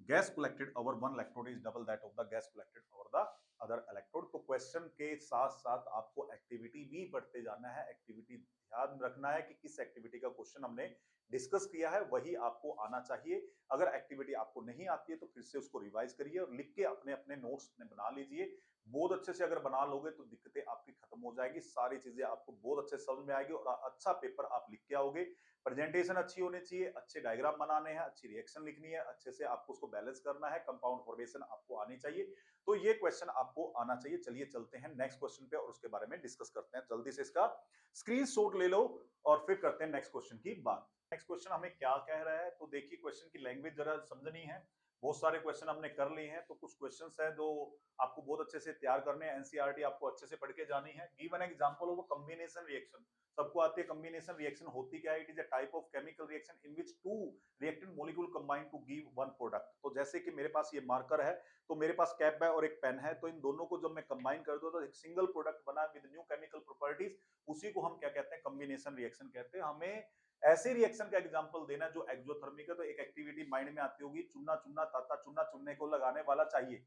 gas collected over one electrode is double that of the gas collected over the other electrode। तो question के साथ साथ आपको activity भी पढ़ते जाना है। Activity ध्यान रखना है कि किस एक्टिविटी का क्वेश्चन हमने डिस्कस किया है वही आपको आना चाहिए। अगर एक्टिविटी आपको नहीं आती है तो फिर से उसको रिवाइज करिए और लिख के अपने अपने नोट्स में बना लीजिए। बहुत अच्छे से अगर बना लोगे तो दिक्कतें आपकी खत्म हो जाएगी, सारी चीजें आपको बहुत अच्छे समझ में आएगी और अच्छा पेपर आप लिख के आओगे। प्रेजेंटेशन अच्छी होनी चाहिए, अच्छे डायग्राम बनाने हैं, अच्छी रिएक्शन लिखनी है, अच्छे से आपको उसको बैलेंस करना है, कंपाउंड फॉर्मेशन आपको आनी चाहिए। तो ये क्वेश्चन आपको आना चाहिए। चलिए चलते हैं नेक्स्ट क्वेश्चन पे और उसके बारे में डिस्कस करते हैं। जल्दी से इसका स्क्रीनशॉट ले लो और फिर करते हैं नेक्स्ट क्वेश्चन की बात। नेक्स्ट क्वेश्चन हमें क्या कह रहा है, तो देखिए क्वेश्चन की लैंग्वेज जरा समझनी है। बहुत सारे क्वेश्चन हमने कर लिए हैं, तो कुछ क्वेश्चंस हैं जो आपको बहुत अच्छे से तैयार करने हैं। एनसीईआरटी आपको अच्छे से पढ़ के जानी है। Give an example of a combination reaction. सबको आती है कॉम्बिनेशन रिएक्शन होती क्या है, it is a type of chemical reaction in which two reactant molecule combine to give one product. तो जैसे कि मेरे पास ये मार्कर है, तो मेरे पास कैप है और एक पेन है, तो इन दोनों को जब मैं कंबाइन कर दूं तो एक सिंगल प्रोडक्ट बना विद न्यू केमिकल प्रॉपर्टीज, उसी को हम क्या कहते हैं, कॉम्बिनेशन रिएक्शन कहते हैं। हमें ऐसे रिएक्शन का एग्जांपल देना जो एक्सोथर्मिक है। तो एक एक्टिविटी माइंड में आती होगी, चुनना चुनना ताता चुनना चुनने को लगाने वाला चाहिए।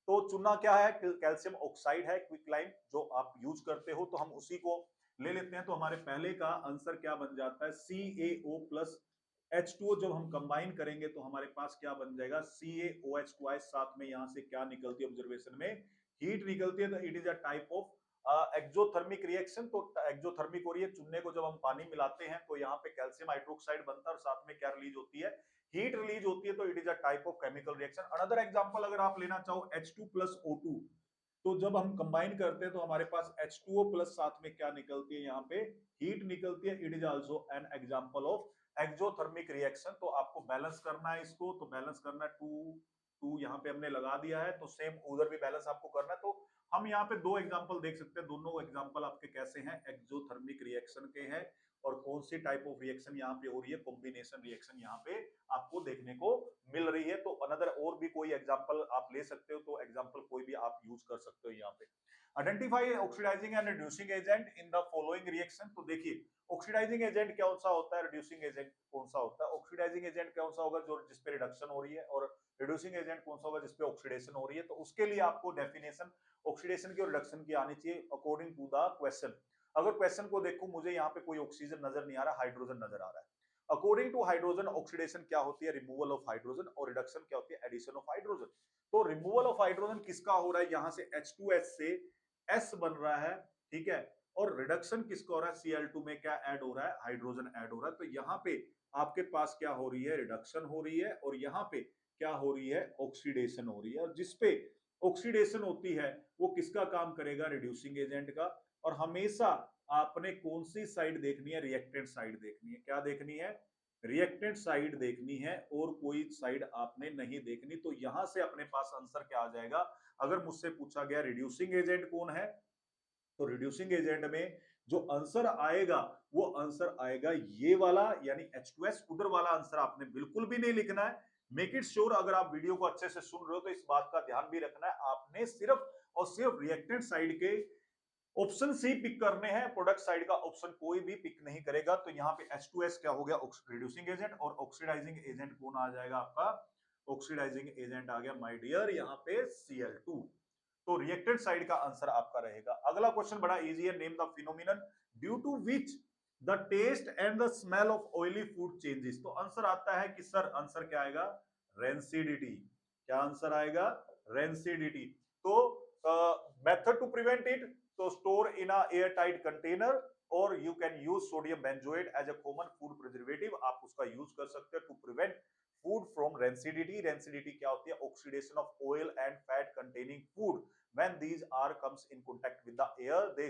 तो चुनना क्या है, कैल्शियम ऑक्साइड है, क्विकलाइम जो आप यूज करते हो, तो हम उसी को ले लेते हैं। तो हमारे पहले का आंसर क्या बन जाता है, CaO प्लस H2O। जब हम कंबाइन करेंगे तो हमारे पास क्या बन जाएगा, CaOH ट्वाइस। साथ में यहां से क्या निकलती है, ऑब्जर्वेशन में हीट निकलती है। तो it is a type of exothermic reaction. तो एक्सोथर्मिक हो रही है, चुनने को जब हम पानी मिलाते हैं तो यहाँ पे कैल्शियम हाइड्रोक्साइड बनता है और साथ में क्या रिलीज होती है, हीट रिलीज होती है। तो it is a type of chemical reaction. Another example अगर आप लेना चाहो H2 प्लस O2, तो जब हम कंबाइन करते हैं तो हमारे पास H2O प्लस साथ में क्या निकलती है, यहाँ पे हीट निकलती है। It is also an example of exothermic reaction. तो आपको बैलेंस करना है इसको, तो बैलेंस करना है, टू टू यहाँ पे हमने लगा दिया है, तो सेम उधर भी बैलेंस आपको करना है। तो हम यहाँ पे दो एग्जांपल देख सकते हैं, दोनों एग्जांपल आपके कैसे हैं, एक्सोथर्मिक रिएक्शन के हैं। और कौन सी टाइप ऑफ रिएक्शन यहाँ पे हो रही है, कॉम्बिनेशन रिएक्शन यहाँ पे आपको देखने को मिल रही है। तो अनदर और भी कोई एग्जांपल आप ले सकते हो, तो एग्जांपल कोई भी आप यूज कर सकते हो यहाँ पे। Identify oxidising and reducing agent in the following reaction. तो देखिए ऑक्सीडाइजिंग एजेंट कौन सा होता है, रिड्यूसिंग एजेंट कौन सा होता है। ऑक्सीडाइजिंग एजेंट कौन सा होगा, जो जिसपे रिडक्शन हो रही है, और रिड्यूसिंग एजेंट कौन सा होगा, जिसपे ऑक्सीडेशन हो रही है। तो उसके लिए आपको डेफिनेशन ऑक्सीडेशन की और रिडक्शन की आनी चाहिए अकॉर्डिंग टू द क्वेश्चन। अगर क्वेश्चन को देखो, मुझे यहाँ पे कोई ऑक्सीजन नजर नहीं आ रहा, हाइड्रोजन नजर आ रहा है। अकॉर्डिंग टू हाइड्रोजन ऑक्सीडेशन क्या होती है, रिमूवल ऑफ हाइड्रोजन, और रिडक्शन क्या होती है, एडिशन ऑफ हाइड्रोजन। तो रिमूवल ऑफ हाइड्रोजन किसका हो रहा है, यहां से H2S से S बन रहा है, ठीक है, और रिडक्शन किसका हो रहा है, Cl2 में क्या ऐड हो रहा है, हाइड्रोजन ऐड हो रहा है। तो यहाँ पे आपके पास क्या हो रही है, रिडक्शन हो रही है, और यहाँ पे क्या हो रही है, ऑक्सीडेशन हो रही है। और जिसपे ऑक्सीडेशन होती है वो किसका काम करेगा, रिड्यूसिंग एजेंट का। और हमेशा आपने कौन सी साइड देखनी है, रिएक्टेंट साइड देखनी है। क्या देखनी है, रिएक्टेंट साइड देखनी है, और कोई साइड आपने नहीं देखनी। तो यहां से अपने पास आंसर क्या आ जाएगा, अगर मुझसे पूछा गया रिड्यूसिंग एजेंट कौन है, तो रिड्यूसिंग एजेंट में जो आंसर आएगा वो आंसर आएगा ये वाला, यानी H2S। उधर वाला आंसर आपने बिल्कुल भी नहीं लिखना है। मेक इट श्योर, अगर आप वीडियो को अच्छे से सुन रहे हो तो इस बात का ध्यान भी रखना है, आपने सिर्फ और सिर्फ रिएक्टेंट साइड के ऑप्शन सी पिक करने हैं, प्रोडक्ट साइड का ऑप्शन कोई भी पिक नहीं करेगा। तो यहाँ पे H2S क्या हो गया, रिड्यूसिंग एजेंट, और ऑक्सीडाइजिंग एजेंट कौन आ जाएगा आपका, ऑक्सीडाइजिंग एजेंट आ गया माय डियर यहाँ पे Cl2। तो रिएक्टेंट साइड का आंसर आपका रहेगा। अगला क्वेश्चन बड़ा इजी है, name the phenomenon due to which the taste and the smell of oily food changes. तो आंसर आता है कि सर, आंसर क्या आएगा, रेंसिडिटी। क्या आंसर आएगा, रेंसिडिटी। तो मेथड टू प्रिवेंट इट, तो store in a air tight container, और you can use sodium benzoate as a common food preservative. आप उसका यूज कर सकते हैं to prevent food from rancidity. Rancidity क्या होती है, oxidation of oil and fat containing food. when these are comes in contact with the air, they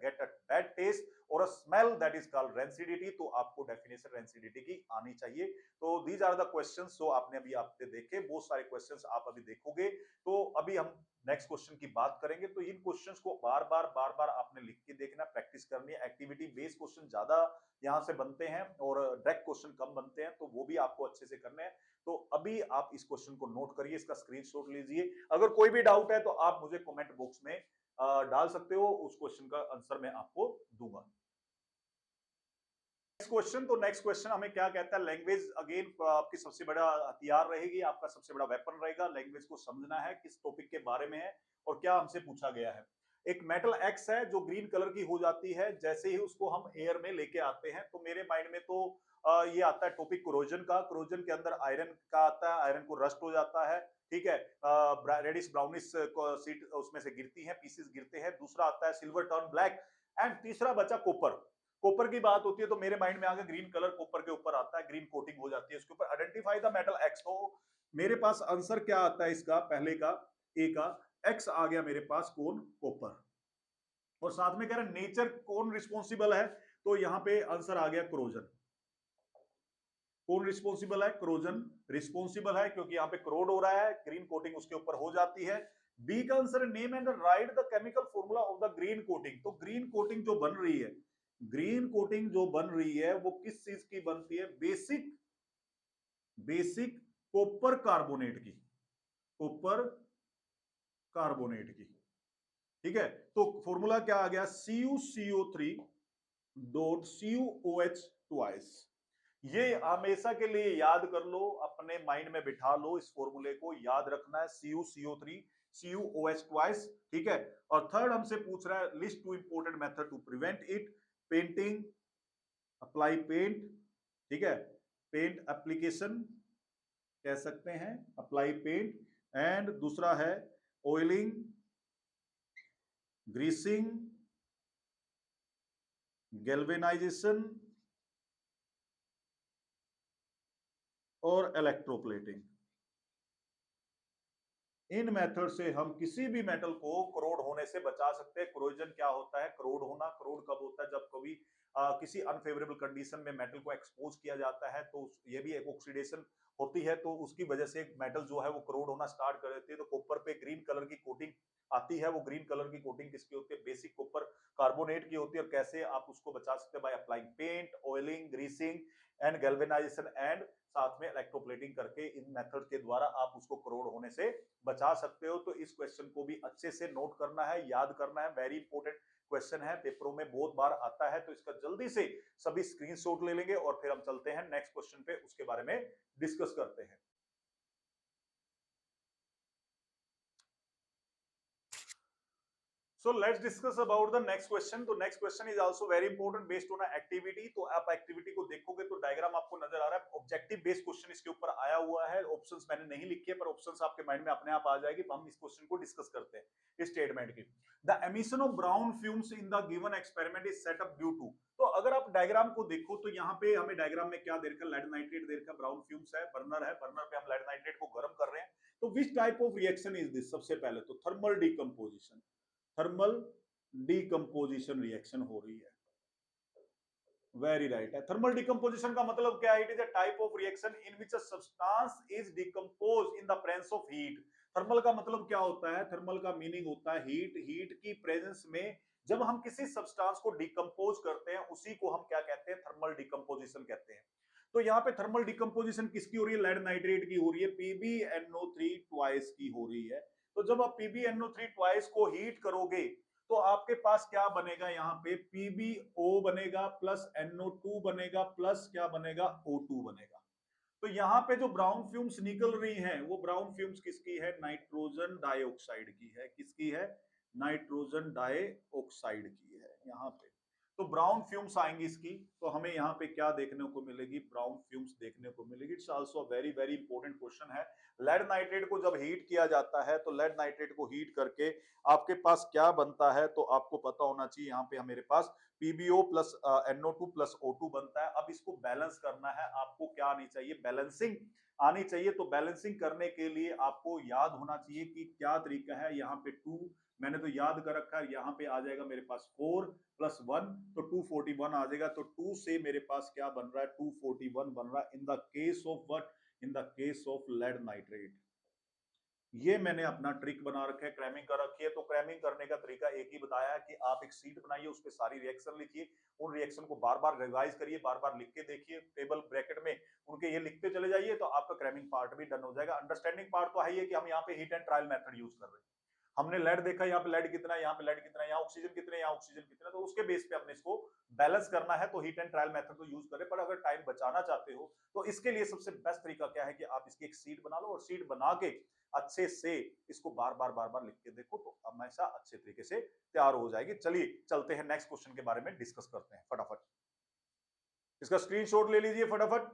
get a bad taste or a smell, that is called rancidity। तो आपको definition rancidity की आनी चाहिए। तो these are the questions जो आपने अभी आपने देखे, बहुत सारे क्वेश्चंस आप अभी देखोगे। तो अभी हम नेक्स्ट क्वेश्चन की बात करेंगे। तो इन क्वेश्चंस को बार बार आपने लिख के देखना, प्रैक्टिस करनी है। एक्टिविटी बेस्ड क्वेश्चन ज्यादा यहाँ से बनते हैं और डायरेक्ट क्वेश्चन कम बनते हैं, तो वो भी आपको अच्छे से करने हैं। तो अभी आप इस क्वेश्चन को नोट करिए, इसका स्क्रीनशॉट लीजिए। अगर कोई भी डाउट है तो आप मुझे कमेंट बॉक्स में डाल सकते हो, उस क्वेश्चन का आंसर मैं आपको दूंगा। नेक्स्ट क्वेश्चन, तो नेक्स्ट क्वेश्चन हमें क्या कहता है, लैंग्वेज अगेन आपकी सबसे बड़ा हथियार रहेगी, आपका सबसे बड़ा वेपन रहेगा। लैंग्वेज को समझना है किस टॉपिक के बारे में है और क्या हमसे पूछा गया है। एक मेटल एक्स है जो ग्रीन कलर की हो जाती है जैसे ही उसको हम एयर में लेके आते हैं। तो मेरे माइंड में तो ये आता है टॉपिक क्रोजन का। क्रोजन के अंदर आयरन का आता है, आयरन को रस्ट हो जाता है, ठीक है, रेडिश ब्राउनिश सीट उसमें से गिरती है, पीसेस गिरते हैं। दूसरा आता है सिल्वर टर्न ब्लैक, एंड तीसरा बचा कॉपर। कॉपर की बात होती है तो मेरे माइंड में आ गया ग्रीन कलर, कॉपर के ऊपर आता है, ग्रीन कोटिंग हो जाती है उसके ऊपर। Identify the metal x. तो मेरे पास आंसर क्या आता है इसका, पहले का ए का एक्स आ गया मेरे पास, कौन, कॉपर। और साथ में कह रहा है नेचर कौन रिस्पॉन्सिबल है, तो यहां पे आंसर आ गया क्रोजन। कौन रिस्पॉन्सिबल है, क्रोजन रिस्पॉन्सिबल है, क्योंकि यहाँ पे क्रोड हो रहा है, ग्रीन कोटिंग उसके ऊपर हो जाती है। बी का answer name and right the chemical formula of the green coating. तो ग्रीन कोटिंग जो बन रही है, ग्रीन कोटिंग जो बन रही है वो किस चीज की बनती है, बेसिक बेसिक कॉपर कार्बोनेट की, कॉपर कार्बोनेट की, ठीक है। तो फॉर्मूला क्या आ गया, CuCO3 डॉट CuOH ट्वाइस। ये हमेशा के लिए याद कर लो, अपने माइंड में बिठा लो, इस फॉर्मूले को याद रखना है, CuCO3 CuOH ट्वाइस, ठीक है। और थर्ड हमसे पूछ रहा है list two important method to prevent it, painting, apply paint, ठीक है, पेंट एप्लीकेशन कह सकते हैं, अप्लाई पेंट, एंड दूसरा है ऑयलिंग, ग्रीसिंग, गैल्वेनाइजेशन और इलेक्ट्रोप्लेटिंग। इन मेथड से हम किसी भी मेटल को करोड होने से बचा सकते हैं। क्रोजन क्या होता है, करोड होना। करोड कब होता है, जब कभी किसी अनफेवरेबल कंडीशन में मेटल को एक्सपोज किया जाता है, तो ये भी एक ऑक्सीडेशन होती है, तो उसकी वजह से मेटल जो है वो करोड होना स्टार्ट कर देती है। तो कॉपर पे ग्रीन कलर की कोटिंग आती है, वो ग्रीन कलर की कोटिंग किसकी होती है, बेसिक कॉपर कार्बोनेट की होती है। और कैसे आप उसको बचा सकते हैं, by applying paint, oiling, greasing and galvanisation, and साथ में इलेक्ट्रोप्लेटिंग करके इन मेथड के द्वारा आप उसको करोड होने से बचा सकते हो। तो इस क्वेश्चन को भी अच्छे से नोट करना है, याद करना है, वेरी इंपॉर्टेंट क्वेश्चन है, पेपरों में बहुत बार आता है। तो इसका जल्दी से सभी स्क्रीनशॉट ले लेंगे और फिर हम चलते हैं नेक्स्ट क्वेश्चन पे, उसके बारे में डिस्कस करते हैं। So let's discuss about the next question. तो next question is also very important based on a activity. तो आप एक्टिविटी को देखोगे तो डायग्राम आपको नजर आ रहा है, ऑब्जेक्टिव बेस्ड क्वेश्चन इसके ऊपर आया हुआ है। ऑप्शंस मैंने नहीं लिखे पर ऑप्शंस आपके माइंड में अपने आप आ जाएगी। हम इस क्वेश्चन को डिस्कस करते हैं इस स्टेटमेंट की। The emission of brown fumes in the given experiment is set up due to. तो अगर आप डायग्राम को देखो तो यहाँ पे हमें डायग्राम में क्या दे रखा है, लेड नाइट्रेट दे रखा है, ब्राउन फ्यूम्स है, बर्नर पे हम लेड नाइट्रेट को गर्म कर रहे हैं। तो which type of reaction is this? सबसे पहले तो thermal decomposition, thermal decomposition reaction हो रही है। वेरी राइट है। थर्मल डिकम्पोजिशन का मतलब क्या है? It is a type of reaction in which a substance is decompose in the presence of heat. Thermal का मतलब क्या होता है? थर्मल का मीनिंग होता है हीट। हीट की प्रेजेंस में जब हम किसी सब्सटेंस को डिकम्पोज करते हैं उसी को हम क्या कहते हैं? थर्मल डिकम्पोजिशन कहते हैं। तो यहाँ पे थर्मल डिकम्पोजिशन किसकी हो रही है? लेड नाइट्रेट की हो रही है, PbNO3 ट्वाइस की हो रही है। तो जब आप PbNO3 ट्वाइस को हीट करोगे तो आपके पास क्या बनेगा? यहाँ पे PbO बनेगा प्लस NO2 बनेगा प्लस क्या बनेगा? O2 बनेगा। तो यहाँ पे जो ब्राउन फ्यूम्स निकल रही हैं वो ब्राउन फ्यूम्स किसकी है? नाइट्रोजन डाइऑक्साइड की है। किसकी है? नाइट्रोजन डाइऑक्साइड की है यहाँ पे। तो ब्राउन फ्यूम्स आएंगी इसकी, तो हमें यहाँ पे क्या देखने को मिलेगी? ब्राउन फ्यूम्स देखने को मिलेगी। It's also very very important question है। लेड नाइट्रेट को जब हीट किया जाता है तो लेड नाइट्रेट को हीट करके आपके पास क्या बनता है? तो आपको पता होना चाहिए, यहाँ पे मेरे पास PbO plus NO2 plus O2 बनता है। अब इसको बैलेंस करना है, आपको क्या आनी चाहिए? बैलेंसिंग आनी चाहिए। तो बैलेंसिंग करने के लिए आपको याद होना चाहिए कि क्या तरीका है। यहाँ पे 2 मैंने तो याद कर रखा है, यहाँ पे आ जाएगा मेरे पास 4 प्लस 1 तो 241 आ जाएगा। तो 2 से मेरे पास क्या बन रहा है? 241 बन रहा है in the case of what? In the case of lead nitrate. ये मैंने अपना ट्रिक बना रखा है, क्रैमिंग कर रखी है। तो क्रैमिंग करने का तरीका एक ही बताया है कि आप एक सीट बनाइए, उस पर सारी रिएक्शन लिखिए, उन रिएक्शन को बार बार रिवाइज करिए, बार बार लिख के देखिए, टेबल ब्रैकेट में उनके ये लिखते चले जाइए, तो आपका क्रैमिंग पार्ट भी डन हो जाएगा। अंडरस्टैंडिंग पार्ट तो है ये कि हम यहाँ पे heat and trial method use कर रहे हैं। हमने लेड देखा, यहाँ पे लेड कितना है, यहाँ पे लेड कितना है, यहाँ ऑक्सीजन कितने, यहाँ ऑक्सीजन कितना, तो उसके बेस पे हमने इसको बैलेंस करना है। तो हीट एंड ट्रायल मेथड तो यूज करें, पर अगर टाइम बचाना चाहते हो तो इसके लिए सबसे बेस्ट तरीका क्या है कि आप इसकी एक सीट बना लो और सीट बना के अच्छे से इसको बार बार लिख के देखो, तो हमेशा अच्छे तरीके से तैयार हो जाएगी। चलिए चलते हैं नेक्स्ट क्वेश्चन के बारे में डिस्कस करते हैं फटाफट। इसका स्क्रीनशॉट ले लीजिए फटाफट।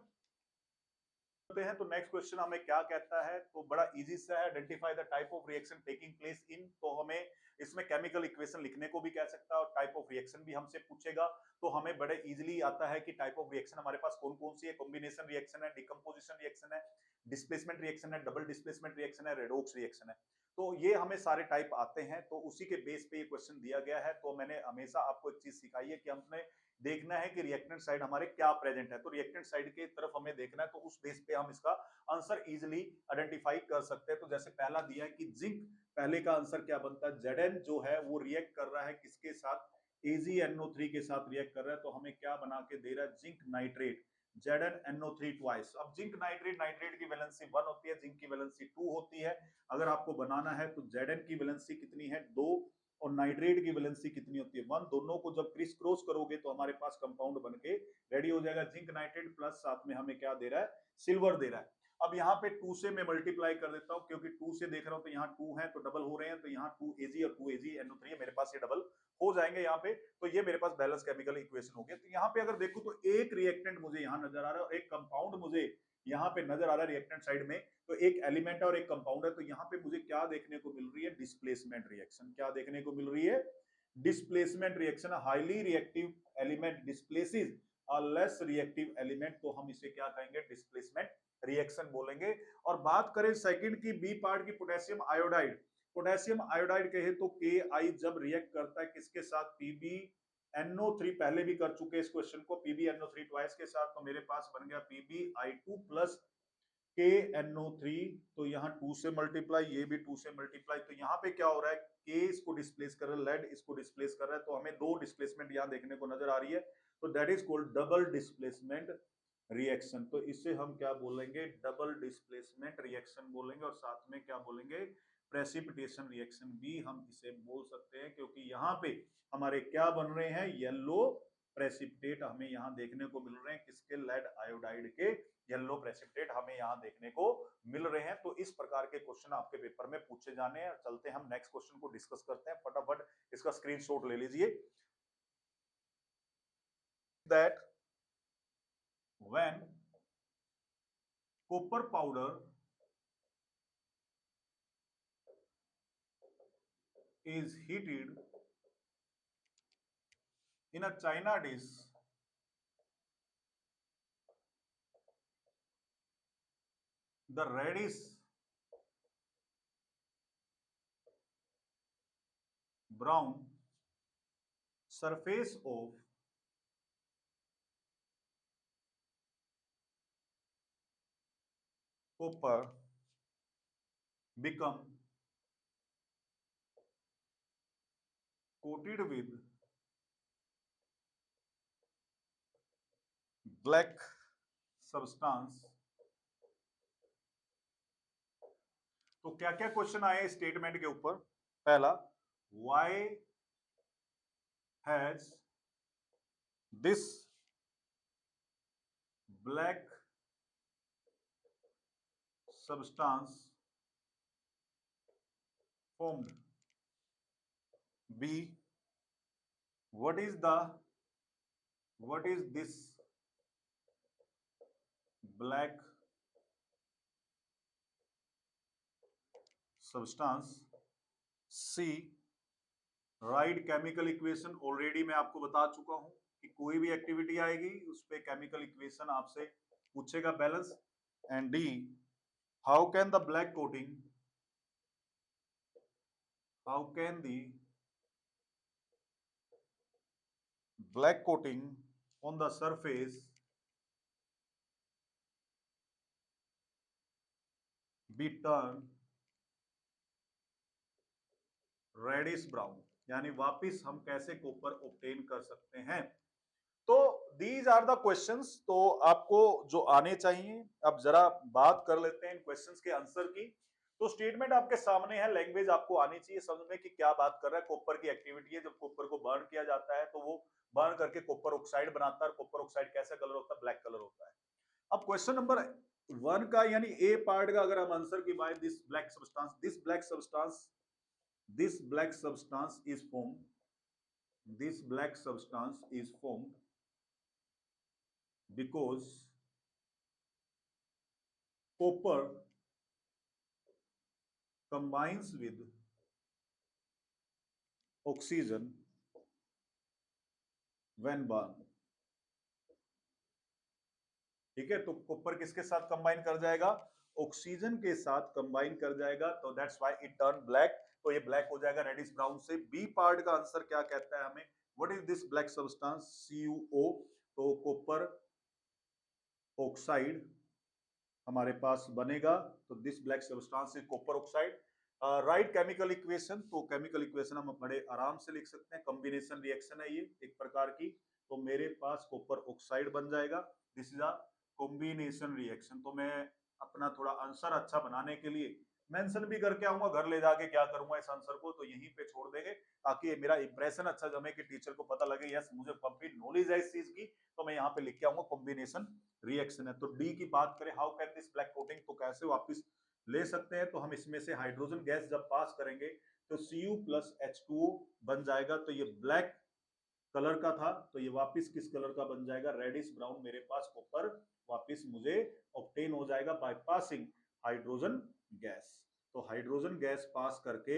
हैं तो नेक्स्ट क्वेश्चन हमें क्या कहता है? तो बड़ा इजी सा है, identify the type of reaction taking place in. तो हमें इसमें केमिकल इक्वेशन लिखने को भी कह सकता है और टाइप ऑफ रिएक्शन भी हमसे पूछेगा। तो हमें बड़े इजीली आता है कि टाइप ऑफ रिएक्शन हमारे पास कौन कौन सी है। कॉम्बिनेशन रिएक्शन है, डिकम्पोजिशन रिएक्शन है, डिस्प्लेसमेंट रिएक्शन है, डबल डिस्प्लेसमेंट रिएक्शन है, रेडॉक्स रिएक्शन है। तो ये हमें सारे टाइप आते हैं। तो उसी के बेस पे ये क्वेश्चन दिया गया है। तो मैंने हमेशा आपको एक चीज सिखाई है कि हमने देखना है कि रिएक्टेंट साइड हमारे क्या प्रेजेंट है। तो रिएक्टेंट साइड की तरफ हमें देखना है, तो उस बेस पे हम इसका आंसर इजीली आइडेंटिफाई कर सकते हैं। तो जैसे पहला दिया है कि जिंक, पहले का आंसर क्या बनता है? Zn जो है वो रिएक्ट कर रहा है किसके साथ? AgNO3 के साथ रिएक्ट कर रहा है। तो हमें क्या बना के दे रहा है? Zinc nitrate, ZnNO3 twice. अब जिंक नाइट्रेट, नाइट्रेट की वैलेंसी 1 होती है, जिंक की वैलेंसी 2 होती है। अगर आपको बनाना है तो Zn की वैलेंसी कितनी है? 2, और नाइट्रेट की वैलेंसी कितनी होती है? 1। दोनों को जब क्रिस क्रॉस करोगे तो हमारे पास कंपाउंड बनके रेडी हो जाएगा। जिंक नाइट्रेट प्लस साथ में हमें क्या दे रहा है? सिल्वर दे रहा है। अब यहाँ पे 2 से मैं मल्टीप्लाई कर देता हूँ, क्योंकि 2 से देख रहा हूँ तो यहाँ 2 है तो डबल हो रहे हैं। तो यहाँ 2Ag और 2AgNO3 है, मेरे पास ये डबल हो जाएंगे यहाँ पे। तो ये मेरे पास बैलेंस केमिकल इक्वेशन हो गया। तो यहाँ पे अगर देखो तो एक रिएक्टेंट मुझे यहाँ नजर आ रहा है और एक कंपाउंड मुझे यहाँ पे नजर आ रहा है रिएक्टेंट साइड में। तो एक एलिमेंट है और एक कंपाउंड है। तो यहाँ पे मुझे क्या देखने को मिल रही है? Displacement reaction. क्या देखने को मिल रही है? Displacement reaction. Highly reactive element displaces a less reactive element, तो हम इसे क्या कहेंगे? डिस्प्लेसमेंट रिएक्शन बोलेंगे। और बात करें सेकंड की, बी पार्ट की, पोटेशियम आयोडाइड। पोटेशियम आयोडाइड कहे तो Ki जब रिएक्ट करता है किसके साथ? PbNO3, पहले भी कर चुके इस क्वेश्चन को, PbNO3 ट्वाइस के साथ। तो मेरे पास बन गया PbI2 प्लस KNO3। तो यहाँ 2 से मल्टीप्लाई, ये भी 2 से मल्टीप्लाई। तो यहाँ पे क्या हो रहा है? K इसको डिस्प्लेस कर रहा है, लेड इसको डिस्प्लेस कर रहा है। तो हमें दो डिस्प्लेसमेंट यहाँ देखने को नजर आ रही है। तो that is called double displacement reaction. तो इसे हम क्या बोलेंगे? डबल डिस्प्लेसमेंट रिएक्शन बोलेंगे। और साथ में क्या बोलेंगे? प्रेसिपिटेशन रिएक्शन भी हम इसे बोल सकते हैं, क्योंकि यहाँ पे हमारे क्या बन रहे हैं? येलो प्रेसिपिटेट हमें यहाँ देखने को मिल रहे हैं, किसके, लेड आयोडाइड के येलो प्रेसिपिटेट हमें यहाँ देखने को मिल रहे हैं। तो इस प्रकार के क्वेश्चन आपके पेपर में पूछे जाने हैं। चलते हैं हम नेक्स्ट क्वेश्चन को डिस्कस करते हैं, फटाफट इसका स्क्रीनशॉट ले लीजिए। That when copper powder is heated in a china dish, the reddish brown surface of copper become coated with black substance। तो क्या क्या क्वेश्चन आए स्टेटमेंट के ऊपर? पहला, why has this black substance formed? B, what is this black substance? C, right chemical equation. Already मैं आपको बता चुका हूं कि कोई भी एक्टिविटी आएगी उस पे केमिकल इक्वेशन आपसे पूछेगा, balance. And D, how can the black coating, how can the black coating on the surface be turn reddish brown, यानी वापिस हम कैसे कॉपर ऑब्टेन कर सकते हैं। तो दीज आर द क्वेश्चंस, तो आपको जो आने चाहिए। अब जरा बात कर लेते हैं इन क्वेश्चंस के आंसर की। तो स्टेटमेंट आपके सामने है, लैंग्वेज आपको आनी चाहिए समझ में कि क्या बात कर रहा है। कॉपर की एक्टिविटी है, जब कॉपर को बर्न किया जाता है तो वो बर्न करके कॉपर ऑक्साइड बनाता है। कॉपर ऑक्साइड कैसा कलर होता है? ब्लैक कलर होता है। अब क्वेश्चन नंबर 1 का यानी ए पार्ट का अगर हम आंसर की बात, this black substance, this black substance is formed, this black substance is formed because copper combines with oxygen when burned। ठीक है, तो कॉपर किसके साथ कंबाइन कर जाएगा? ऑक्सीजन के साथ कंबाइन कर जाएगा, तो that's why it turn black. तो ये ब्लैक हो जाएगा रेडिश ब्राउन से। बी पार्ट का आंसर क्या कहता है हमें? What is this black substance? CuO। तो कॉपर ऑक्साइड हमारे पास बनेगा, तो this black substance is copper oxide. Right chemical equation, तो केमिकल इक्वेशन हम बड़े आराम से लिख सकते हैं, कॉम्बिनेशन रिएक्शन है ये एक प्रकार की। तो मेरे पास कॉपर ऑक्साइड बन जाएगा, this is a combination reaction. तो मैं अपना थोड़ा आंसर अच्छा बनाने के लिए मेंशन भी करके आऊंगा, घर ले जाके क्या करूंगा इस आंसर को, तो यहीं पे छोड़ देंगे ताकि मेरा इंप्रेशन अच्छा जमे कि टीचर को पता लगे यस मुझे कंप्लीट नॉलेज है इस चीज की। तो मैं यहाँ पे लिख के आऊंगा कॉम्बिनेशन रिएक्शन है। तो डी की बात करें, how can this black coating, तो कैसे वापस ले सकते हैं? तो हम इसमें से हाइड्रोजन गैस जब पास करेंगे तो Cu प्लस H2O बन जाएगा। तो ये ब्लैक कलर का था, तो ये वापस किस कलर का बन जाएगा? Reddish brown. मेरे पास कॉपर वापस मुझे ऑब्टेन हो जाएगा बाय पासिंग हाइड्रोजन गैस। तो हाइड्रोजन गैस पास करके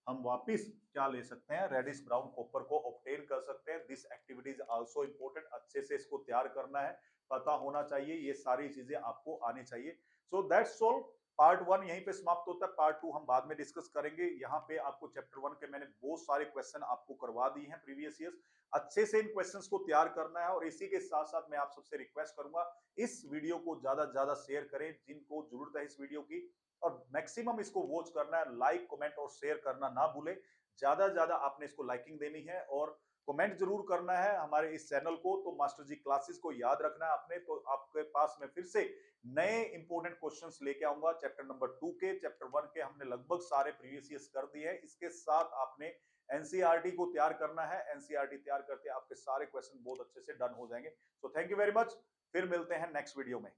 हम वापस क्या ले सकते हैं? रेडिश ब्राउन कॉपर को ऑब्टेन कर सकते हैं। This activity is also important, अच्छे से इसको तैयार करना है, पता होना चाहिए, ये सारी चीजें आपको आनी चाहिए। So that's all. पार्ट 1 यहीं पे समाप्त होता है, पार्ट 2 हम बाद में डिस्कस करेंगे। यहाँ पे आपको चैप्टर 1 के मैंने बहुत सारे क्वेश्चन आपको करवा दिए हैं प्रीवियस ईयर्स, अच्छे से इन क्वेश्चंस को तैयार करना है। और इसी के साथ साथ मैं आप सबसे रिक्वेस्ट करूंगा इस वीडियो को ज्यादा से ज्यादा शेयर करें जिनको जरूरत है इस वीडियो की, और मैक्सिमम इसको वॉच करना है। लाइक कमेंट और शेयर करना ना भूले, ज्यादा से ज्यादा आपने इसको लाइकिंग देनी है और कमेंट जरूर करना है हमारे इस चैनल को। तो मास्टर जी क्लासेस को याद रखना है आपने। तो आपके पास में फिर से नए इंपोर्टेंट क्वेश्चंस लेके आऊंगा चैप्टर नंबर 2 के। चैप्टर 1 के हमने लगभग सारे प्रीवियस ईयर्स कर दिए हैं, इसके साथ आपने एनसीईआरटी को तैयार करना है, एनसीईआरटी तैयार करते आपके सारे क्वेश्चन बहुत अच्छे से डन हो जाएंगे। So thank you very much, फिर मिलते हैं नेक्स्ट वीडियो में।